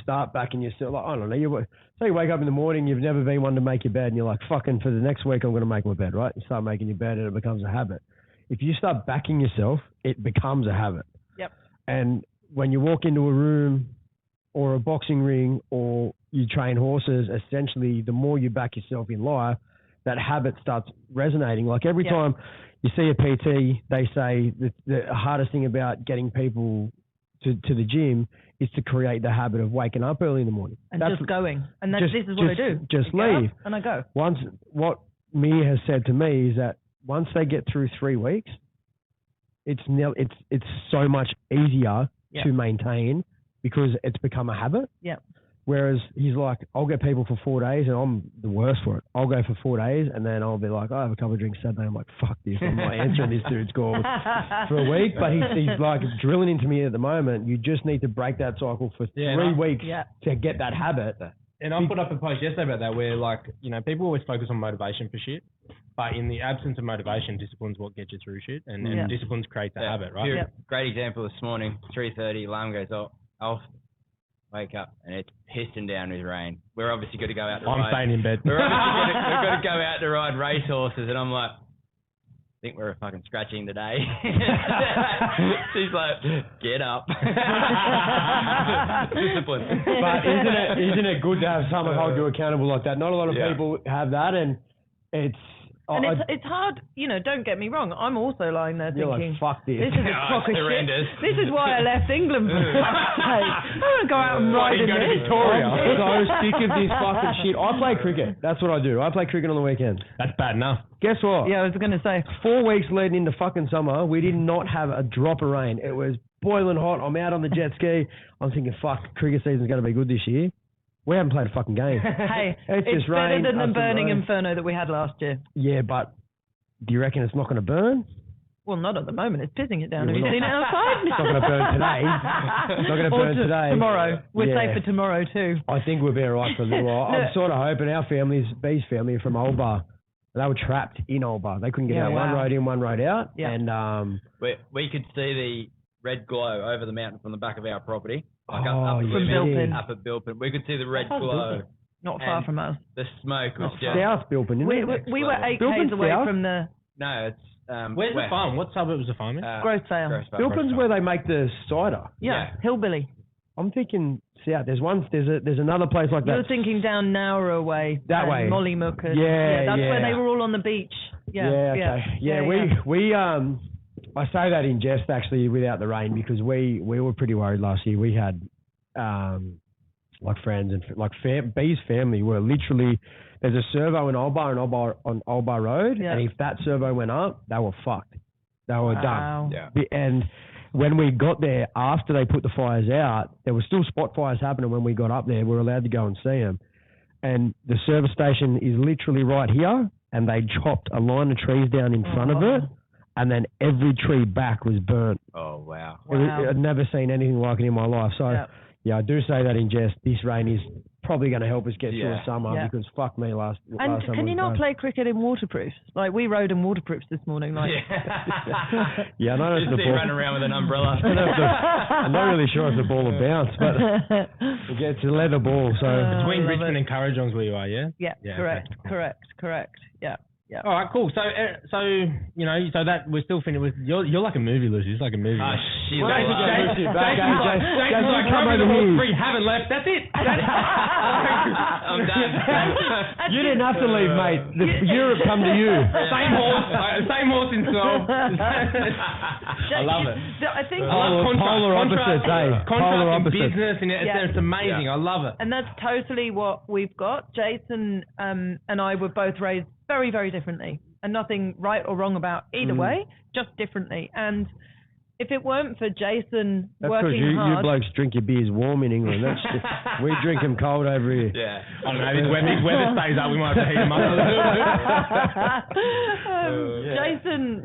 start backing yourself, like, I don't know, say you wake up in the morning, you've never been one to make your bed, and you're like, fucking for the next week, I'm going to make my bed, right? You start making your bed, and it becomes a habit. If you start backing yourself, it becomes a habit. Yep. And when you walk into a room or a boxing ring or you train horses, essentially, the more you back yourself in life, that habit starts resonating. Like every time you see a PT, they say that the hardest thing about getting people to the gym is to create the habit of waking up early in the morning. And just going. And this is what I do. Just leave. And I go. What Mia has said to me is that once they get through 3 weeks, it's so much easier to maintain, because it's become a habit. Yeah. Whereas he's like, I'll get people for 4 days, and I'm the worst for it. I'll go for 4 days, and then I'll be like, I have a couple of drinks Saturday. I'm like, fuck this. I'm not answering this dude's call for a week. But he's like drilling into me at the moment. You just need to break that cycle for 3 weeks to get that habit. And I put up a post yesterday about that, where like, people always focus on motivation for shit, but in the absence of motivation, discipline's what gets you through shit, and disciplines create the habit, right? Yeah. Great example this morning, 3:30, alarm goes off. Wake up and it's pissing down with rain. We're obviously going to go out to ride. I'm staying in bed. We've got to go out to ride racehorses, and I'm like, I think we're fucking scratching today. She's like, get up. Discipline. But isn't it good to have someone hold you accountable like that? Not a lot of people have that, and it's... And it's hard, don't get me wrong. I'm also lying there thinking, like, fuck this. This is a crock of shit. This is why I left England for fuck's sake. I want to go out and ride in this. Victoria. I'm so sick of this fucking shit. I play cricket. That's what I do. I play cricket on the weekends. That's bad enough. Guess what? Yeah, I was going to say. 4 weeks leading into fucking summer, we did not have a drop of rain. It was boiling hot. I'm out on the jet ski. I'm thinking, fuck, cricket season's going to be good this year. We haven't played a fucking game. Hey, it's just better rain, than the burning inferno that we had last year. Yeah, but do you reckon it's not going to burn? Well, not at the moment. It's pissing it down. Have you seen it outside? It's not going to burn today. It's not going to burn today. Tomorrow. We're safe for tomorrow too. I think we'll be all right for a little while. I'm sort of hoping our families, B's family, are from Old Bar. They were trapped in Old Bar. They couldn't get out one road in, one road out. Yeah. And we could see the red glow over the mountain from the back of our property. Like up at Bilpin. We could see the red glow. Not far from us. The smoke was just... South Bilpin, isn't it? We were 8 k's away from the... No, it's... Where's the farm? What suburb is the farm in? Growthvale. Bilpin's where they make the cider. Yeah, Hillbilly. I'm thinking south. There's another place like that. You're thinking down Nowra way. That way. Mollymook. That's where they were all on the beach. We I say that in jest, actually, without the rain, because we were pretty worried last year. We had like friends and like B's family were literally. There's a servo in Old Bar on Old Bar Road, and if that servo went up, they were fucked. They were done. Yeah. And when we got there, after they put the fires out, there were still spot fires happening. When we got up there, we were allowed to go and see them. And the service station is literally right here, and they chopped a line of trees down in front of it, and then every tree back was burnt. Oh, wow. I'd never seen anything like it in my life. So, yeah, I do say that in jest. This rain is probably going to help us get through the summer because fuck me last And summer can you not play cricket in waterproofs? Like we rode in waterproofs this morning. Like yeah, I know it's the ball. Running around with an umbrella. I'm not really sure if the ball will bounce, but it's a leather ball. So between Richmond and Currajong's where you are, yeah? Yeah, correct. Yeah. Yeah. All right, cool. So you know, so that we're still finished with. You're like a movie, Lucy. It's like a movie. Oh, shit. Jason's like, come over the horse free, haven't left. That's it. I'm done. You didn't have to leave, mate. Europe come to you. Same horse in 12. I love it. I think polar opposites, eh? Polar opposites. Business, and it's amazing. I love it. And that's totally what we've got. Jason and I were both raised very, very differently, and nothing right or wrong about either way, just differently. And if it weren't for Jason working hard... you blokes drink your beers warm in England. We drink them cold over here. Yeah. I don't know, if weather stays up, we might have to heat them up a little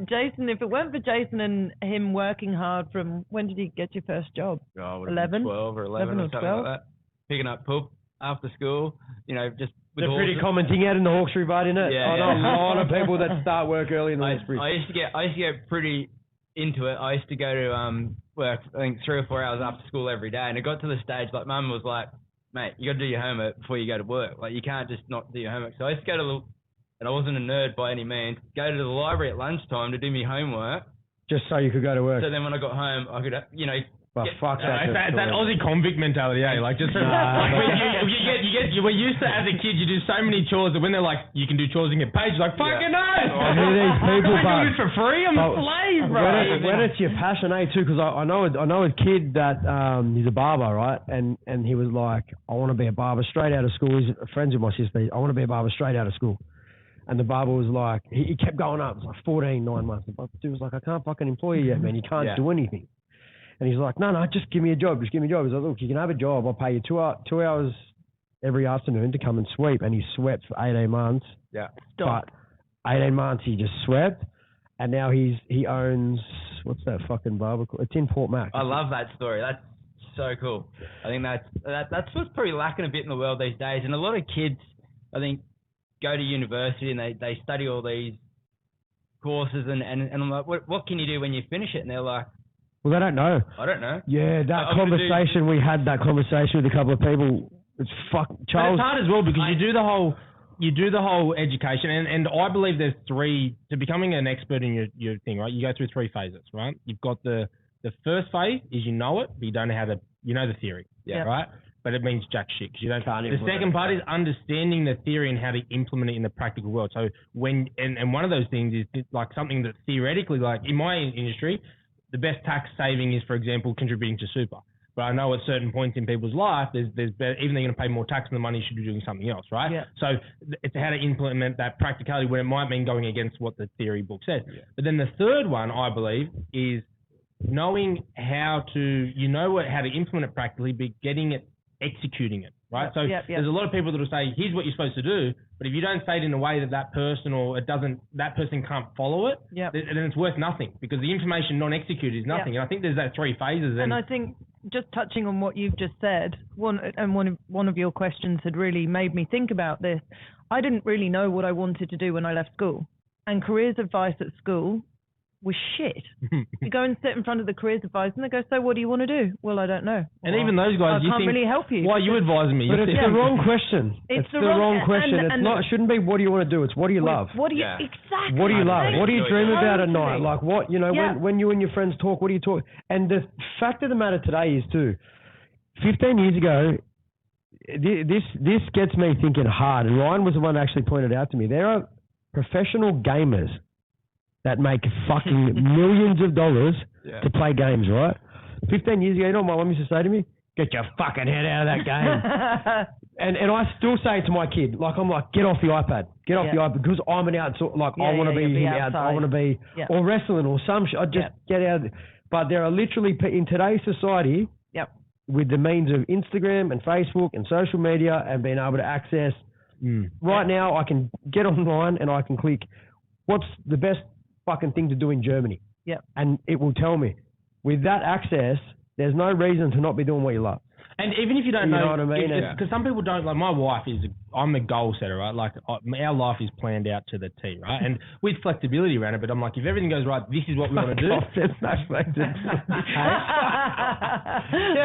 bit. Jason, if it weren't for Jason and him working hard from... When did you get your first job? 11? 12 or 11 or something 12? Like that. Picking up poop after school, you know, just... It's a pretty common thing out in the Hawkesbury Bud, isn't it? Yeah, I know a lot of people that start work early in the Hawkesbury. I used to get pretty into it. I used to go to work, I think 3 or 4 hours after school every day, and it got to the stage like Mum was like, "Mate, you got to do your homework before you go to work. Like you can't just not do your homework." So I used to go to and I wasn't a nerd by any means. Go to the library at lunchtime to do my homework, just so you could go to work. So then when I got home, I could, you know. But fuck that. It's that Aussie convict mentality, eh? Like just we're used to as a kid, you do so many chores that when they're like, you can do chores and get paid, you're like, fucking no! I hear these people, I do it for free. I'm a slave, bro. When it's your passion, too, because I know a kid that he's a barber, right? And he was like, I want to be a barber straight out of school. He's friends with my sister. I want to be a barber straight out of school. And the barber was like, he kept going up. It was like 9 months. The dude was like, I can't fucking employ you yet, man. You can't do anything. And he's like, no, just give me a job. Just give me a job. He's like, look, you can have a job. I'll pay you 2 hours every afternoon to come and sweep. And he swept for 18 months. Yeah. Stop. But 18 months he just swept. And now he owns, what's that fucking barber called? It's in Port Mac. I love that story. That's so cool. I think that's what's probably lacking a bit in the world these days. And a lot of kids, I think, go to university and they study all these courses. And I'm like, what can you do when you finish it? And they're like, well, they don't know. I don't know. Yeah, we had that conversation with a couple of people. It's Charles. But it's hard as well because you do the whole education, and I believe there's 3 to becoming an expert in your thing, right? You go through 3 phases, right? You've got the first phase is you know it, but you don't know how the theory, right? But it means jack shit because you don't. The second part is understanding the theory and how to implement it in the practical world. So and one of those things is like something that theoretically, like in my industry, the best tax saving is, for example, contributing to super. But I know at certain points in people's life, there's better, even though you're going to pay more tax than the money, you should be doing something else, right? Yeah. So it's how to implement that practicality when it might mean going against what the theory book says. Yeah. But then the third one, I believe, is knowing how to implement it practically, but executing it, right? So there's a lot of people that will say, here's what you're supposed to do, but if you don't say it in a way that person that person can't follow it, then it's worth nothing because the information non-executed is nothing. And I think there's that 3 phases. And I think just touching on what you've just said, one of your questions had really made me think about this. I didn't really know what I wanted to do when I left school, and careers advice at school was shit. You go and sit in front of the careers advisor and they go, so what do you want to do? Well, I don't know. And even those guys, I can't really help you. Why are you advising me? But it's the wrong question. It's the wrong question. It shouldn't be what do you want to do. It's what do you love? What do you exactly? What do you love? What do you dream about at night? Like what, when you and your friends talk, what do you talk? And the fact of the matter today is too, 15 years ago, this gets me thinking hard. And Ryan was the one that actually pointed out to me, there are professional gamers that make fucking millions of dollars to play games, right? 15 years ago, you know what my mum used to say to me? get your fucking head out of that game. and I still say it to my kid, like I'm like, get off the iPad, get off the iPad, because I'm an outside, like I want to be him out, I want to be, or wrestling or some shit. I just get out of it. But there are literally, in today's society, with the means of Instagram and Facebook and social media and being able to access, right now I can get online and I can click, what's the best fucking thing to do in Germany? And it will tell me. With that access, there's no reason to not be doing what you love. And even if you don't know what I mean? Because some people don't, like my wife I'm a goal setter, right? Like our life is planned out to the T, right? And with flexibility around it, but I'm like, if everything goes right, this is what we want to do. There's no flexibility.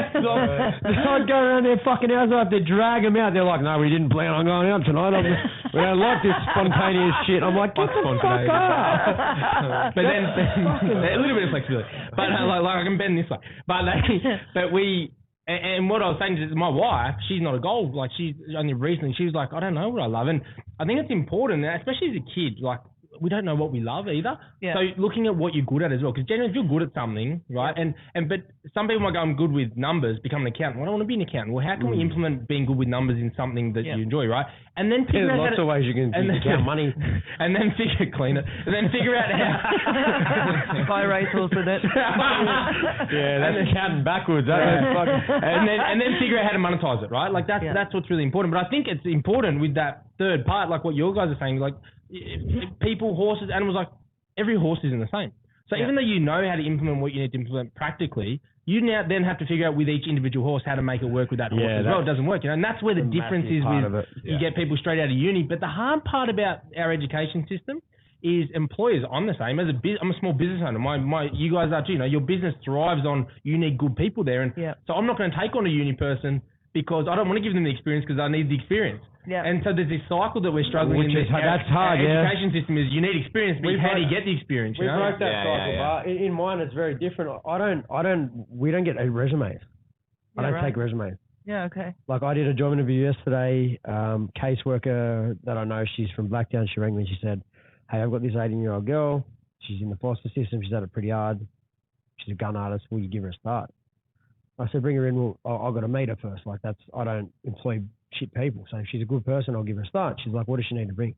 I'd go around their fucking house, I have to drag them out. They're like, no, we didn't plan on going out tonight. We don't like this spontaneous shit. I'm like, get the fuck up. But then a little bit of flexibility. But like I can bend this way. But we... And what I was saying is my wife, she's not a goal. Like she's only recently, she was like, I don't know what I love. And I think it's important, especially as a kid, like we don't know what we love either. Yeah. So looking at what you're good at as well, because generally if you're good at something, right? But some people might go, I'm good with numbers, become an accountant. Well, I don't want to be an accountant. Well, how can we implement being good with numbers in something that you enjoy, right? And then figure out lots of ways you can count money. And then clean it. And then figure out how. Buy racehorse with it. That's counting backwards. And then figure out how to monetize it, right? Like that's what's really important. But I think it's important with that third part, like what you guys are saying, like people, horses, animals, like every horse isn't the same. So even though you know how to implement what you need to implement practically, you now then have to figure out with each individual horse how to make it work with that horse as well. It doesn't work, and that's where the difference is with you get people straight out of uni. But the hard part about our education system is employers. I'm the same. I'm a small business owner. You guys are too. Your business thrives on you need good people there, and so I'm not going to take on a uni person because I don't want to give them the experience because I need the experience. Yeah. And so there's this cycle that we're struggling in. That's hard. Our education system is you need experience, but how do you get the experience? We broke that cycle, but in mine it's very different. We don't get resumes. I don't take resumes. Yeah, okay. Like I did a job interview yesterday. Caseworker that I know, she's from Blacktown. She rang me. She said, "Hey, I've got this 18-year-old girl. She's in the foster system. She's had it pretty hard. She's a gun artist. Will you give her a start?" I said, "Bring her in. Well, I've got to meet her first. Like I don't employ shit people. So if she's a good person, I'll give her a start." She's like, "What does she need to bring?"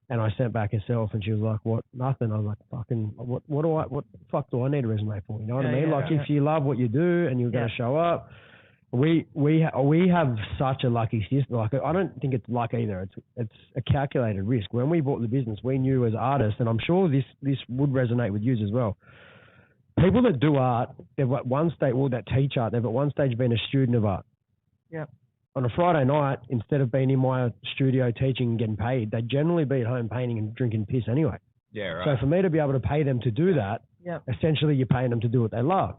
And I sent back herself, and she was like, "What? Nothing." I was like, "Fucking, what the fuck do I need a resume for?" You know what I mean? If you love what you do and you're going to show up, we have such a lucky system. Like I don't think it's luck either. It's a calculated risk. When we bought the business, we knew as artists, and I'm sure this would resonate with you as well. People that do art, they've at one stage, that teach art, they've at one stage been a student of art. Yeah. On a Friday night, instead of being in my studio teaching and getting paid, they'd generally be at home painting and drinking piss anyway. Yeah, right. So for me to be able to pay them to do that, essentially you're paying them to do what they love,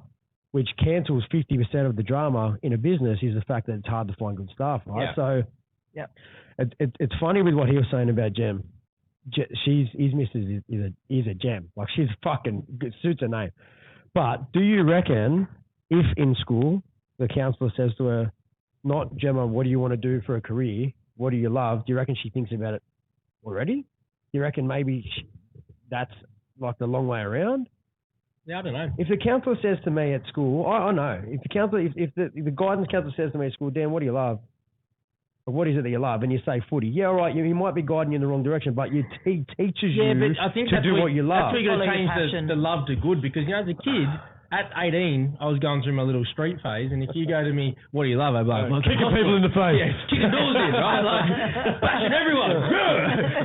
which cancels 50% of the drama in a business is the fact that it's hard to find good staff, right? Yeah. So it's funny with what he was saying about Jem. His missus is a gem. Like she's fucking good, suits her name. But do you reckon if in school the counsellor says to her, not Gemma, what do you want to do for a career? What do you love? Do you reckon she thinks about it already? Do you reckon maybe that's like the long way around? Yeah, I don't know. If the counsellor says to me at school, I know. If the guidance counsellor says to me at school, Dan, what do you love? Or what is it that you love? And you say footy. Yeah, all right, he might be guiding you in the wrong direction, but he teaches you but I think to do what you love. That's where you're going to change the love to good, because, as a kid, at 18, I was going through my little street phase, and if you go to me, what do you love? I'd be like, kicking people in the face. Yeah, kicking doors in, right? Like, bashing everyone.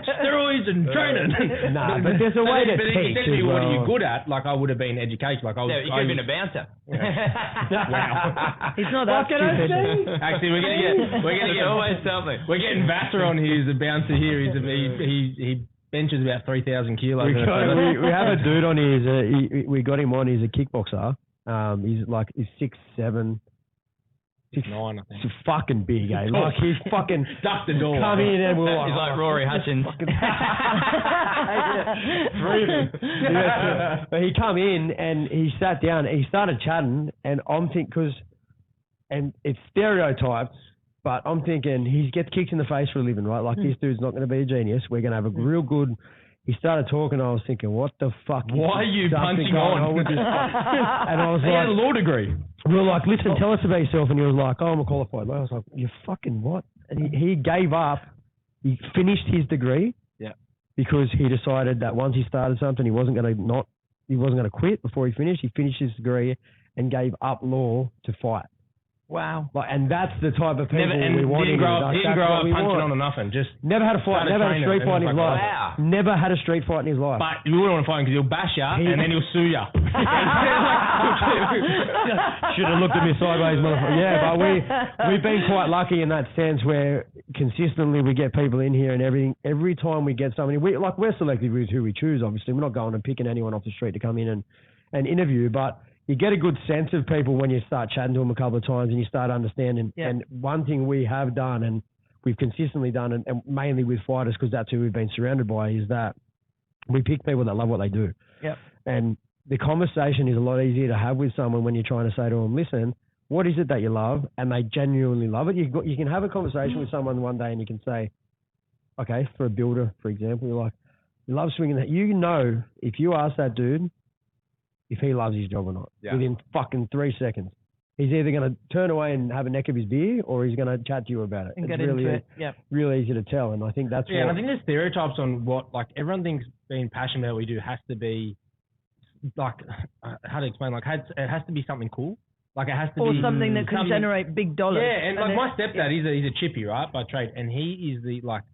Steroids and training. Nah, but there's a way to teach as well. What are you good at? Like, I would have been education. Like, you could have been a bouncer. Wow. He's not that stupid. Actually, we're gonna get always something. We're getting Vassar on here. He's a bouncer here. He benches about 3,000 kilos. We have a dude on here. We got him on. He's a kickboxer. He's 6'7", 6'9", I think. He's fucking big, eh? Like he's fucking duck the door. Come in and we're he's like Rory Hutchins. But he come in and he sat down. He started chatting, and I'm thinking and it's stereotyped. But I'm thinking he gets kicked in the face for a living, right? Like this dude's not going to be a genius. We're going to have a real good. he started talking. I was thinking, what the fuck? Why are you punching on? With this and I was he like, had a law degree. We were like, listen, tell us about yourself. And he was like, oh, I'm a qualified lawyer. I was like, you fucking what? And he gave up. He finished his degree. Yeah. Because he decided that once he started something, he wasn't going to quit before he finished. He finished his degree and gave up law to fight. Wow. And that's the type of people we want. Didn't grow up punching on or nothing. Just never had a fight. Never had a street fight in his life. Wow. Never had a street fight in his life. But you wouldn't want to fight him because he'll bash you and then he'll sue you. Should have looked at me sideways, motherfucker. Yeah, but we've been quite lucky in that sense where consistently we get people in here and everything. Every time we get somebody, we're selective with who we choose. Obviously, we're not going and picking anyone off the street to come in and interview, but you get a good sense of people when you start chatting to them a couple of times and you start understanding. Yeah. And one thing we have done and we've consistently done, and mainly with fighters because that's who we've been surrounded by, is that we pick people that love what they do. Yep. And the conversation is a lot easier to have with someone when you're trying to say to them, listen, what is it that you love? And they genuinely love it. You can have a conversation with someone one day and you can say, okay, for a builder, for example, you're like, you love swinging that. You know, if you ask that dude if he loves his job or not, within fucking 3 seconds, he's either going to turn away and have a neck of his beer or he's going to chat to you about it. And it's get really, into it. Yep. really easy to tell. And I think that's and I think there's stereotypes on what, like, everyone thinks being passionate about what we do has to be, like, how to explain, like, it has to be something cool. Like, it has to or be... Or something that can generate big dollars. Yeah, and like, my stepdad, he's a chippy, right, by trade, and he is the, like,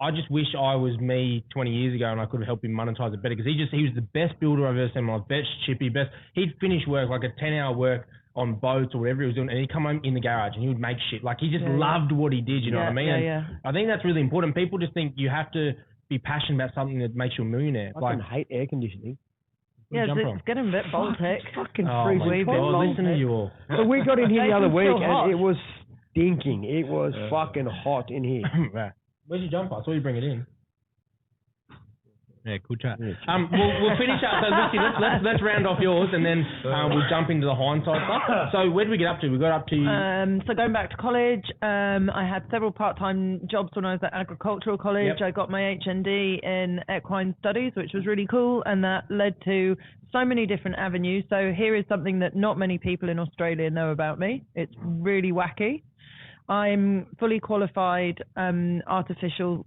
I just wish I was me 20 years ago and I could have helped him monetize it better because he was the best builder I've ever seen, my best chippy, he'd finish work, like a 10-hour work on boats or whatever he was doing, and he'd come home in the garage and he would make shit. Like, he just loved what he did, you know what I mean? I think that's really important. People just think you have to be passionate about something that makes you a millionaire. I hate air conditioning. Yeah, it's getting a bit Baltic. Fucking freezing. Listen to you all. So we got in here the other week and it was stinking. It was fucking hot in here. Where's your jumper? I saw you bring it in. Yeah, cool chat. We'll finish up. So Lucy, let's round off yours and then we'll jump into the hindsight stuff. So where did we get up to? We got up to... So going back to college, I had several part-time jobs when I was at agricultural college. Yep. I got my HND in equine studies, which was really cool, and that led to so many different avenues. So here is something that not many people in Australia know about me. It's really wacky. I'm fully qualified artificial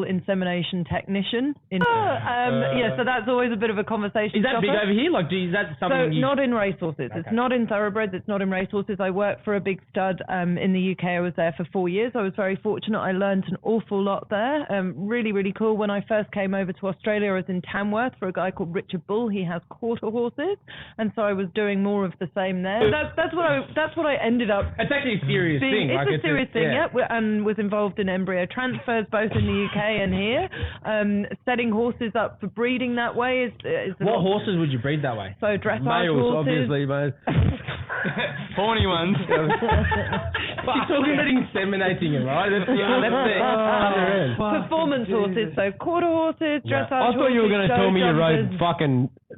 insemination technician. So that's always a bit of a conversation. Is that big over here? Like, is that something? So not in racehorses. Okay. It's not in thoroughbreds. It's not in racehorses. I worked for a big stud in the UK. I was there for 4 years. I was very fortunate. I learned an awful lot there. Really, really cool. When I first came over to Australia, I was in Tamworth for a guy called Richard Bull. He has quarter horses, and so I was doing more of the same there. That's what I ended up. It's actually a serious thing. It's a serious thing. Yeah. And was involved in embryo transfers both in the UK and here. Setting horses up for breeding that way is what horses would you breed that way? So dressage males, horses. Obviously, mate. Horny ones. She's talking about inseminating him, right? That's the other end. Performance horses, so quarter horses, dressage horses. I thought you were going to tell me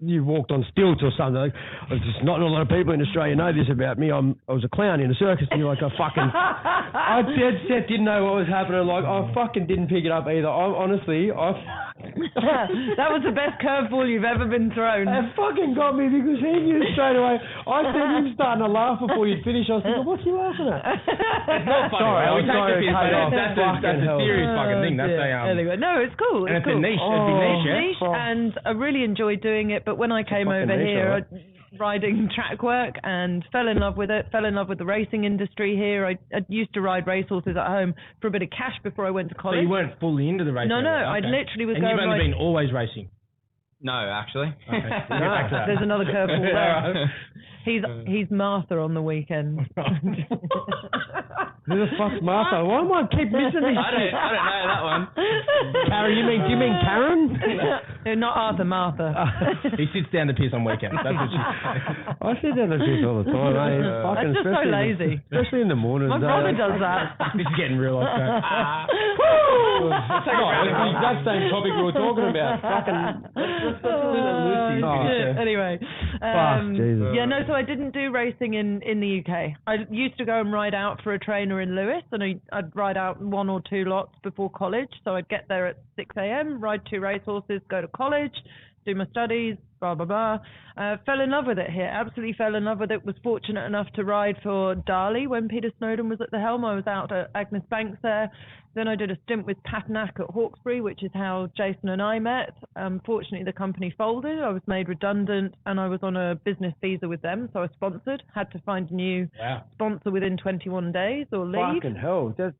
you walked on stilts or something. Like, just not a lot of people in Australia know this about me. I was a clown in a circus, and you're like, I dead set didn't know what was happening. Like, I fucking didn't pick it up either. That was the best curveball you've ever been thrown. It fucking got me because he knew straight away. I said him starting to laugh before you'd finish. I was thinking, what's he laughing at? It's not funny. That's a serious fucking thing. That's anyway, no, it's cool. And it's a niche. Niche, and I really enjoyed doing it. But when I came over here, riding track work and fell in love with it, fell in love with the racing industry here. I used to ride racehorses at home for a bit of cash before I went to college. So you weren't fully into the racing? No, I literally was and going... And you've only been always racing? No, actually. Okay. There's another curveball there. He's Martha on the weekend. Who the fuck's Martha? Why do I keep missing this shit? I don't know that one. Karen, do you mean Karen? No, not Arthur, Martha. He sits down to piss on weekends. That's what she's saying. I sit down to piss all the time. That's just so lazy. Especially in the morning. My brother does that. This is getting real. That's the same topic we were talking about. Anyway, Jesus. Yeah, no, so I didn't do racing in the UK. I used to go and ride out for a trainer in Lewis, and I'd ride out 1 or 2 lots before college. So I'd get there at 6 a.m., ride 2 racehorses, go to college, do my studies, blah, blah, blah. Fell in love with it here, absolutely fell in love with it. Was fortunate enough to ride for Darley when Peter Snowden was at the helm. I was out at Agnes Banks there. Then I did a stint with Patnack at Hawkesbury, which is how Jason and I met. Fortunately, the company folded. I was made redundant, and I was on a business visa with them, so I was sponsored. Had to find a new sponsor within 21 days or leave. Fucking hell, that's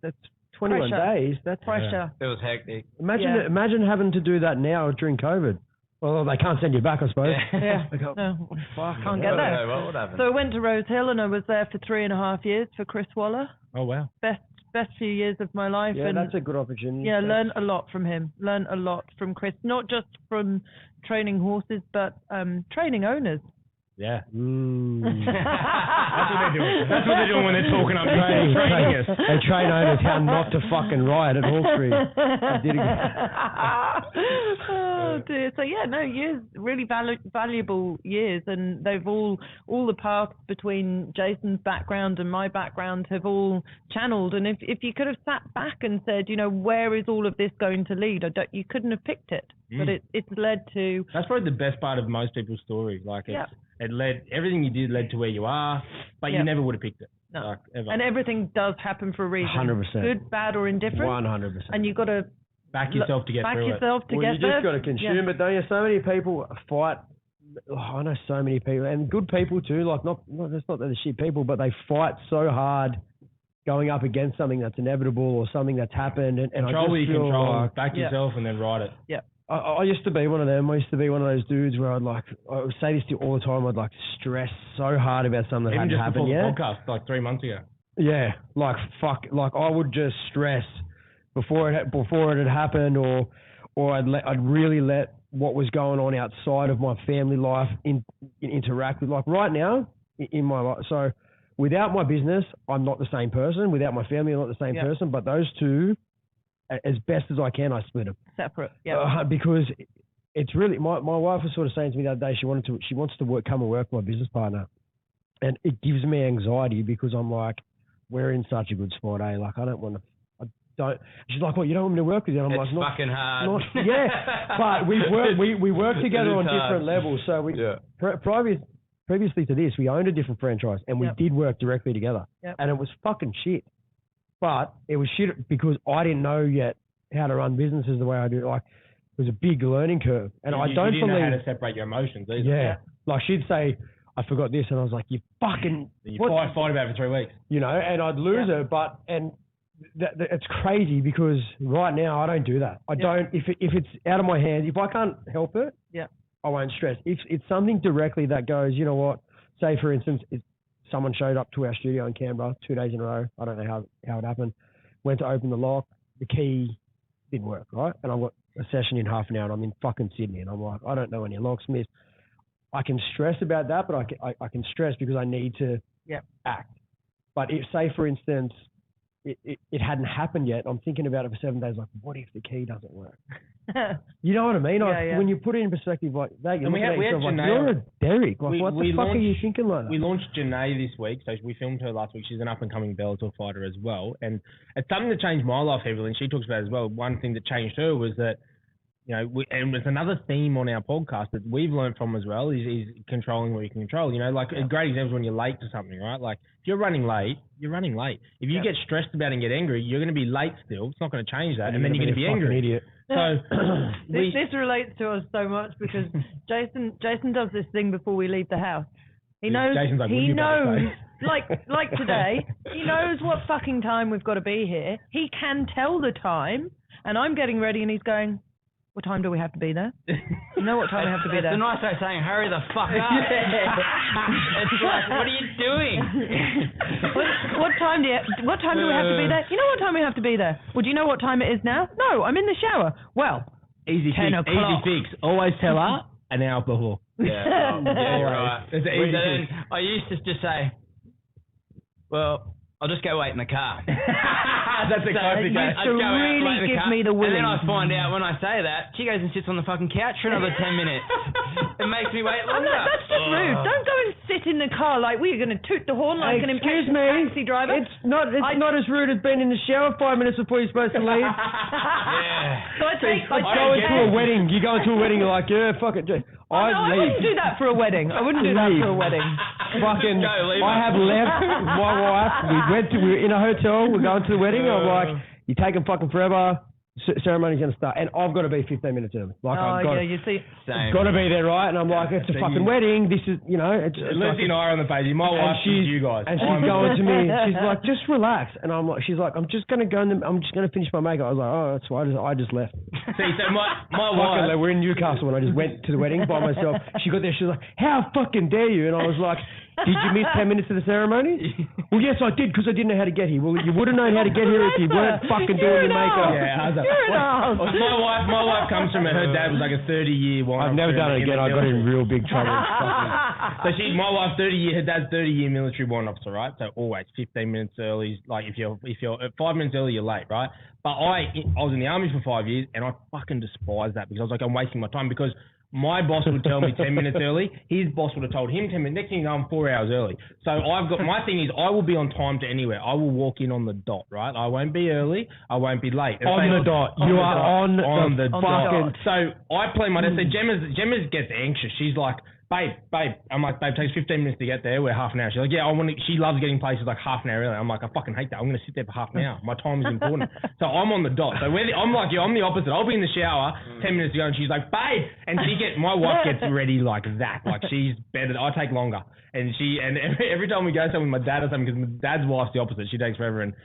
21 Pressure. days. That's Pressure. It was hectic. Imagine having to do that now during COVID. Well, they can't send you back, I suppose. Yeah. No, Can't get there. What would happen? So I went to Rose Hill, and I was there for 3.5 years for Chris Waller. Oh, wow. Best few years of my life. Yeah, and that's a good opportunity. yeah, learn a lot from him. Learn a lot from Chris, not just from training horses, but training owners. Yeah. Mm. That's what they're doing. That's what they're doing when they're talking up training us. They train owners how not to fucking ride at Hawkesbury. Oh dear. So yeah, no, years, really valuable years, and they've all the paths between Jason's background and my background have all channeled. And if you could have sat back and said, you know, where is all of this going to lead? You couldn't have picked it, but it's led to. That's probably the best part of most people's story. Like it led, everything you did led to where you are, but you never would have picked it. No. Like, ever. And everything does happen for a reason. 100%. Good, bad, or indifferent. 100%. And you've got to back yourself to get through you it. Just got to consume it, don't you? So many people fight. Oh, I know so many people, and good people too. Like it's not that they're shit people, but they fight so hard going up against something that's inevitable or something that's happened. And Control I just what you feel control, like, back yourself, and then ride it. Yeah. I used to be one of them. I used to be one of those dudes where I would say this to you all the time. I'd like stress so hard about something that Even hadn't just happened before yet. the podcast, like 3 months ago. Yeah, like fuck, like I would just stress before it had happened, or I'd really let what was going on outside of my family life interact with. Like right now in my life, so without my business, I'm not the same person. Without my family, I'm not the same person. But those two, as best as I can, I split them separate. Yeah, because it's really my wife was sort of saying to me the other day she wants to come and work with my business partner, and it gives me anxiety because I'm like, we're in such a good spot, eh? Like I don't want to. She's like, well, you don't want me to work with you? And I'm it's like, fucking hard. But we work together on different levels. So previously to this, we owned a different franchise and we did work directly together. Yep. And it was fucking shit. But it was shit because I didn't know yet how to run businesses the way I do. Like it was a big learning curve. And I don't you didn't know how to separate your emotions either. Yeah. Like she'd say, I forgot this, and I was like, you fucking... You fight about it for 3 weeks. You know, and I'd lose her, but... and. It's crazy because right now I don't do that. I don't. If it's out of my hands, if I can't help it, I won't stress. If it's something directly that goes, you know what? Say for instance, if someone showed up to our studio in Canberra 2 days in a row. I don't know how it happened. Went to open the lock, the key didn't work, right? And I've got a session in half an hour, and I'm in fucking Sydney, and I'm like, I don't know any locksmiths. I can stress about that, but I can stress because I need to act. But if, say for instance, it hadn't happened yet. I'm thinking about it for 7 days. Like, what if the key doesn't work? You know what I mean? When you put it in perspective like that, you look at yourself like, you're a Derek. Like, what the fuck are you thinking like that? We launched Janae this week. So we filmed her last week. She's an up-and-coming Bellator fighter as well. And it's something that changed my life heavily. And she talks about it as well. One thing that changed her was that, you know, and it's another theme on our podcast that we've learned from as well is controlling what you can control. You know, like a great example is when you're late to something, right? Like if you're running late, you're running late. If you get stressed about it and get angry, you're going to be late still. It's not going to change that. And then you're going to be angry. Idiot. So this relates to us so much because Jason does this thing before we leave the house. He knows, like today, he knows what fucking time we've got to be here. He can tell the time, and I'm getting ready, and he's going, what time do we have to be there? You know what time we have to be there? It's a nice way of saying, hurry the fuck up. It's like, what are you doing? What time do we have to be there? You know what time we have to be there? Well, do you know what time it is now? No, I'm in the shower. Well, easy 10 fix, o'clock. Easy fix. Always tell her an hour before. Yeah, right. It's an easy fix. I used to just say, well, I'll just go wait in the car. That's a classic. Used to really give me the willies. And then I find out when I say that, she goes and sits on the fucking couch for another 10 minutes. It makes me wait longer. That's just rude. Don't go and sit in the car like we're going to toot the horn like an impatient taxi driver. It's not as rude as being in the shower 5 minutes before you're supposed to leave. So I go into a wedding. You go into a wedding, you're like, yeah, fuck it. I wouldn't do that for a wedding. I wouldn't do that for a wedding. Fucking, I have left my wife. We were in a hotel. We're going to the wedding. I'm like, you're taking fucking forever. Ceremony's going to start, and I've got to be 15 minutes early. Like, you see, I've got to be there, right? And I'm like, it's a fucking wedding. This is, it's Lucy and I are on the page. My wife, you guys, and she's going to me. She's like, just relax. And I'm like, she's like, I'm just going to go. I'm just going to finish my makeup. I was like, oh, that's why I just left. See, so my wife, we're in Newcastle, and I just went to the wedding by myself. She got there. She was like, how fucking dare you? And I was like, did you miss 10 minutes of the ceremony? Well, yes, I did, because I didn't know how to get here. Well, you would have known how to get here if you weren't fucking doing your makeup. Yeah, my wife comes from her dad was like a 30-year wine. I've never done it again. I got in real big trouble. So my wife, her dad's 30-year military wine officer, right? So always 15 minutes early. Like if you're 5 minutes early, you're late, right? But I was in the army for 5 years, and I fucking despise that, because I was like, I'm wasting my time, because my boss would tell me 10 minutes early. His boss would have told him 10 minutes. Next thing you know, I'm 4 hours early. So my thing is, I will be on time to anywhere. I will walk in on the dot, right? I won't be early. I won't be late. On the dot. You are on the dot. So I play my dad. So Gemma gets anxious. She's like, babe. I'm like, babe, it takes 15 minutes to get there. We're half an hour. She's like, yeah, she loves getting places like half an hour early. I'm like, I fucking hate that. I'm going to sit there for half an hour. My time is important. So I'm on the dot. So I'm like, I'm the opposite. I'll be in the shower 10 minutes ago, and she's like, babe. And my wife gets ready like that. Like, she's better. I take longer. And every time we go somewhere with my dad or something, because my dad's wife's the opposite. She takes forever. And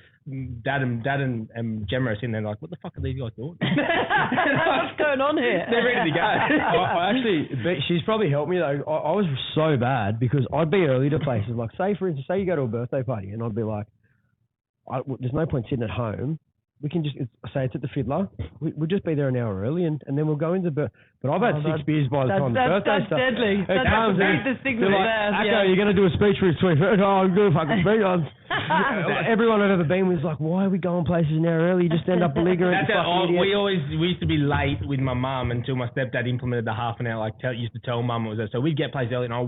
Dad and Gemma are sitting there like, what the fuck are these guys doing? What's going on here? They're ready to go. I actually, she's probably helped me though. I was so bad, because I'd be early to places. Like, for instance, say you go to a birthday party, and I'd be like, there's no point sitting at home. We can just say it's at the Fiddler. We'll just be there an hour early, and then we'll go into the. But I've had 6 beers by the time the birthday starts. That's deadly. That's the signal there. Acco, you're going to do a speech for his 21st. Oh, I'm going to fucking speech. Everyone I've ever been was like, why are we going places an hour early? You just end up belligerent. We used to be late with my mum until my stepdad implemented the half an hour. Used to tell mum it was there. So we'd get places early, and I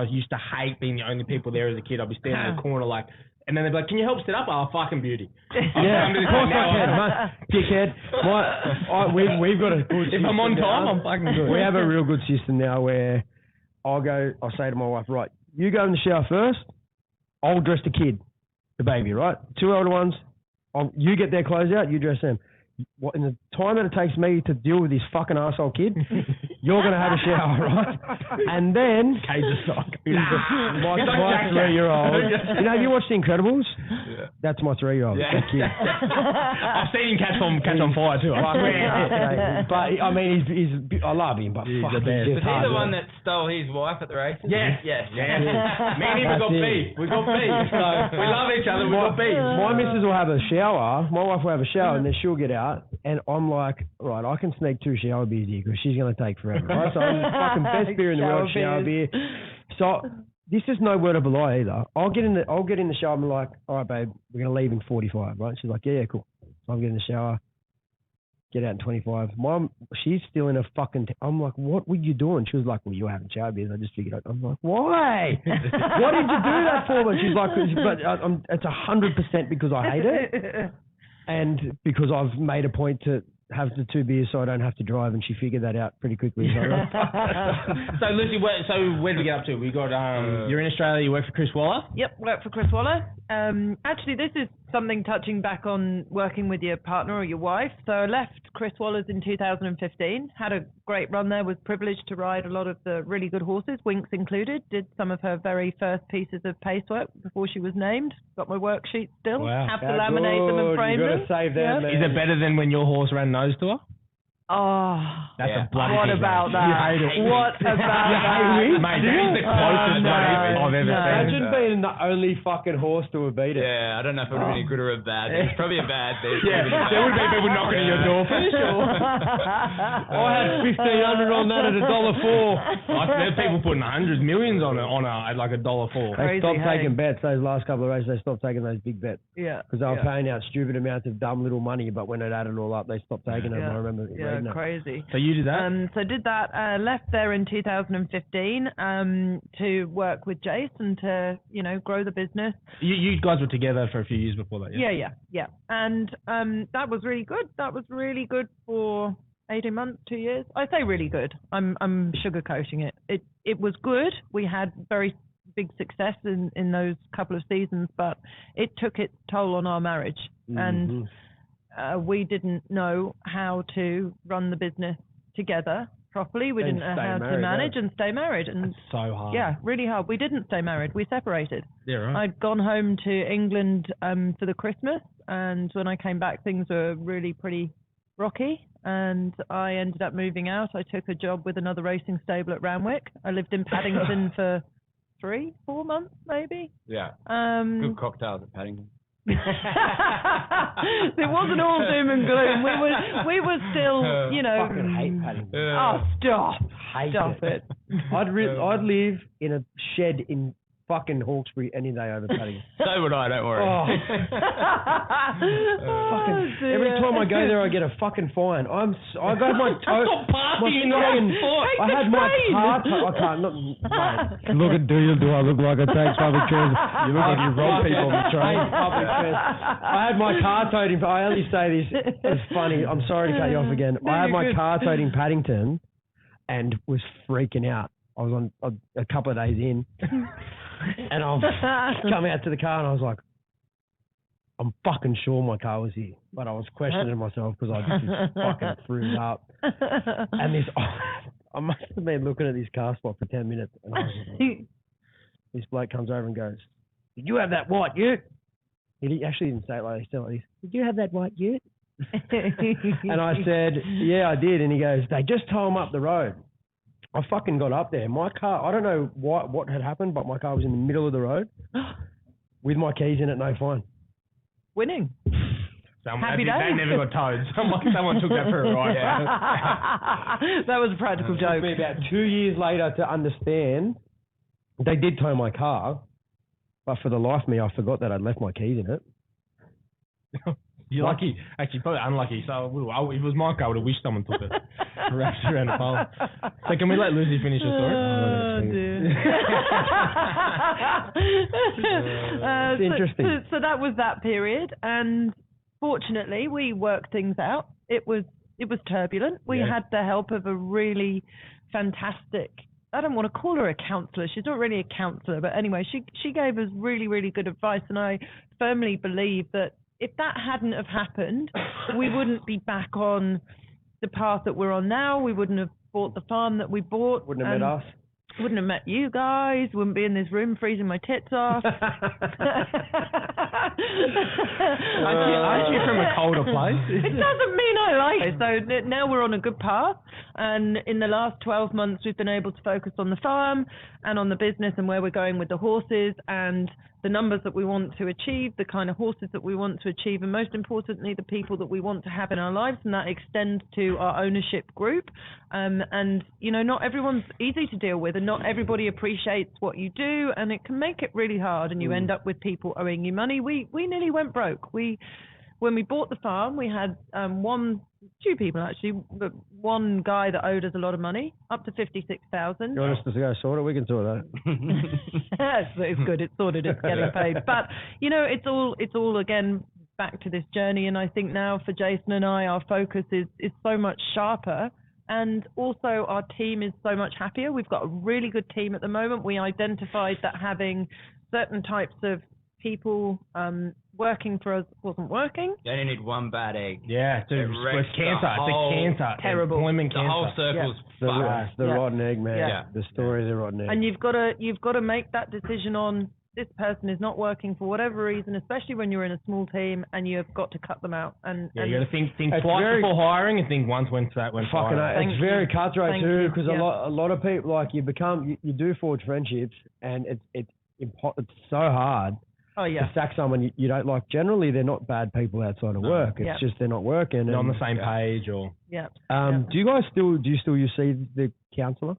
used to hate being the only people there as a kid. I'd be standing in the corner like. And then they'd be like, can you help set up? Oh, fucking beauty. Yeah, of course I can, dickhead. We've got a good system. If I'm on time, I'm fucking good. We have a real good system now where I'll say to my wife, right, you go in the shower first, I'll dress the kid, the baby, right? 2 older ones, you get their clothes out, you dress them. In the time that it takes me to deal with this fucking arsehole kid, you're going to have a shower, right? And then... Cage of sock. My 3-year-old... have you watched The Incredibles? Yeah. That's my 3-year-old. Yeah. I've seen him catch on fire too. But, I mean, I love him, but he's fuck, the best. Was he the one that stole his wife at the races? Yes. Me and him got beef. We got beef. So we love each other. We got beef. My missus will have a shower. My wife will have a shower, and then she'll get out. And I'm like, right, I can sneak 2 shower beers here, because she's going to take forever. Right? So I'm the fucking best beer in the world, shower beer. So this is no word of a lie either. I'll get in the shower and be like, all right, babe, we're going to leave in 45, right? She's like, yeah, cool. So I'm getting in the shower, get out in 25. Mom, she's still in a fucking... I'm like, what were you doing? She was like, well, you were having shower beers. I just figured out. I'm like, why? Why did you do that for me? She's like, but it's 100% because I hate it. And because I've made a point to have the 2 beers so I don't have to drive, and she figured that out pretty quickly. So Lucy, where did we get up to? We got you're in Australia. You work for Chris Waller. Yep, work for Chris Waller. Actually, this is something touching back on working with your partner or your wife. So I left Chris Waller's in 2015. Had a great run there. Was privileged to ride a lot of the really good horses, Winks included. Did some of her very first pieces of pace work before she was named. Got my worksheet still. Wow. Have to laminate them and frame them. You got to save them. Is it better than when your horse ran nose to her? Oh, that's a bloody what thing, about mate. that? You hate it. What about that? Mate, that's the closest one I've ever seen. Imagine being the only fucking horse to have beat it. Yeah, I don't know if it would have been a good or a bad thing. It's probably a bad thing. Yeah, there would be people knocking on your door for sure. I had 1,500 on that at $1.04. I've heard people putting hundreds, millions on it at like $1.04. They Crazy, stopped hey? taking bets those last couple of races. They stopped taking those big bets Yeah. because they were paying out stupid amounts of dumb little money. But when it added all up, they stopped taking them. I remember reading it. Crazy. So you did that? So did that. Left there in 2015 to work with Jason to grow the business. You guys were together for a few years before that, yeah? Yeah. And that was really good. That was really good for 18 months, 2 years. I say really good. I'm sugarcoating it. It was good. We had very big success in those couple of seasons, but it took its toll on our marriage. And we didn't know how to run the business together properly. We didn't know how to manage and stay married. And it's so hard. Yeah, really hard. We didn't stay married. We separated. Yeah, right. I'd gone home to England for the Christmas, and when I came back, things were really pretty rocky, and I ended up moving out. I took a job with another racing stable at Randwick. I lived in Paddington for 3-4 months, maybe. Yeah. Good cocktails at Paddington. It wasn't all doom and gloom. We were still, Fucking hate Paddington. Oh, stop it. I'd live in a shed in fucking Hawkesbury any day over Paddington. So would I, don't worry. Every time I go there, I get a fucking fine. I got my I had my car. I can't. Look at do I look like I take public transport? You look like you rob people on the train. I had my car towed in. I only say this. It's funny. I'm sorry to cut you off again. I had my car towed in Paddington, and was freaking out. I was on a couple of days in. And I've come out to the car and I was like, I'm fucking sure my car was here. But I was questioning myself because I just fucking threw it up. And I must have been looking at this car spot for 10 minutes. And I was like, this bloke comes over and goes, did you have that white ute? He actually didn't say it like this. Did you have that white ute? And I said, yeah, I did. And he goes, they just tow him up the road. I fucking got up there. My car, I don't know what had happened, but my car was in the middle of the road with my keys in it, no fine. Winning. Happy day. They never got towed. Someone took that for a ride. That was a practical joke. It took me about 2 years later to understand. They did tow my car, but for the life of me, I forgot that I'd left my keys in it. You're lucky. Actually, probably unlucky. So if it was my car, I would have wished someone took it. Wrapped around the pole. So can we let Lucy finish her story? Oh, dear. It's interesting. So that was that period, and fortunately, we worked things out. It was turbulent. We had the help of a really fantastic. I don't want to call her a counsellor. She's not really a counsellor, but anyway, she gave us really, really good advice, and I firmly believe that if that hadn't have happened, we wouldn't be back on the path that we're on now. We wouldn't have bought the farm that we bought. Wouldn't have met us. Wouldn't have met you guys. Wouldn't be in this room freezing my tits off. Aren't you from a colder place? It doesn't mean I like it. So now we're on a good path. And in the last 12 months, we've been able to focus on the farm and on the business and where we're going with the horses and the numbers that we want to achieve, the kind of horses that we want to achieve, and most importantly, the people that we want to have in our lives, and that extends to our ownership group. And, not everyone's easy to deal with, and not everybody appreciates what you do, and it can make it really hard, and you end up with people owing you money. We nearly went broke. When we bought the farm, we had two people actually, but one guy that owed us a lot of money, up to $56,000. You want us to go sort it? We can sort that. It's good. It's sorted. It's getting paid. But it's all again back to this journey. And I think now for Jason and I, our focus is so much sharper. And also our team is so much happier. We've got a really good team at the moment. We identified that having certain types of people working for us wasn't working. You only need one bad egg. Yeah, it's cancer. It's a cancer. Terrible. Employment cancer. The whole circle's fucked. The rotten egg, man. Yeah. The story of the rotten egg. And you've got to make that decision on this person is not working for whatever reason, especially when you're in a small team and you have got to cut them out. And you got to think twice before hiring and think once when fucking it's very cutthroat too, because a lot of people, like, you do forge friendships, and it's so hard. Oh, yeah. To sack someone you don't like. Generally, they're not bad people outside of work. It's just they're not working. Not on the same page, or Do you still see the counsellor?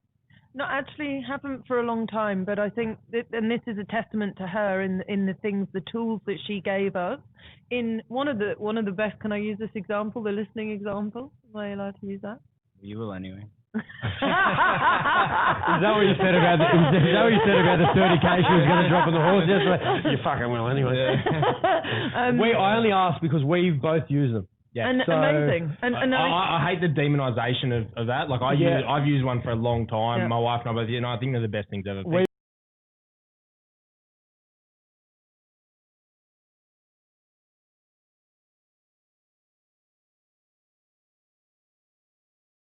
No, actually haven't for a long time, but I think and this is a testament to her in the things, the tools that she gave us. In one of the best, can I use this example, the listening example? Am I allowed to use that? You will anyway. Is that what you said about the 30K she was going to drop on the horse yesterday? You fucking will anyway. I only ask because we both use them. Yeah, and so, amazing. And I hate the demonization of that. Like I've used one for a long time. My wife and I both, I think they're the best things ever.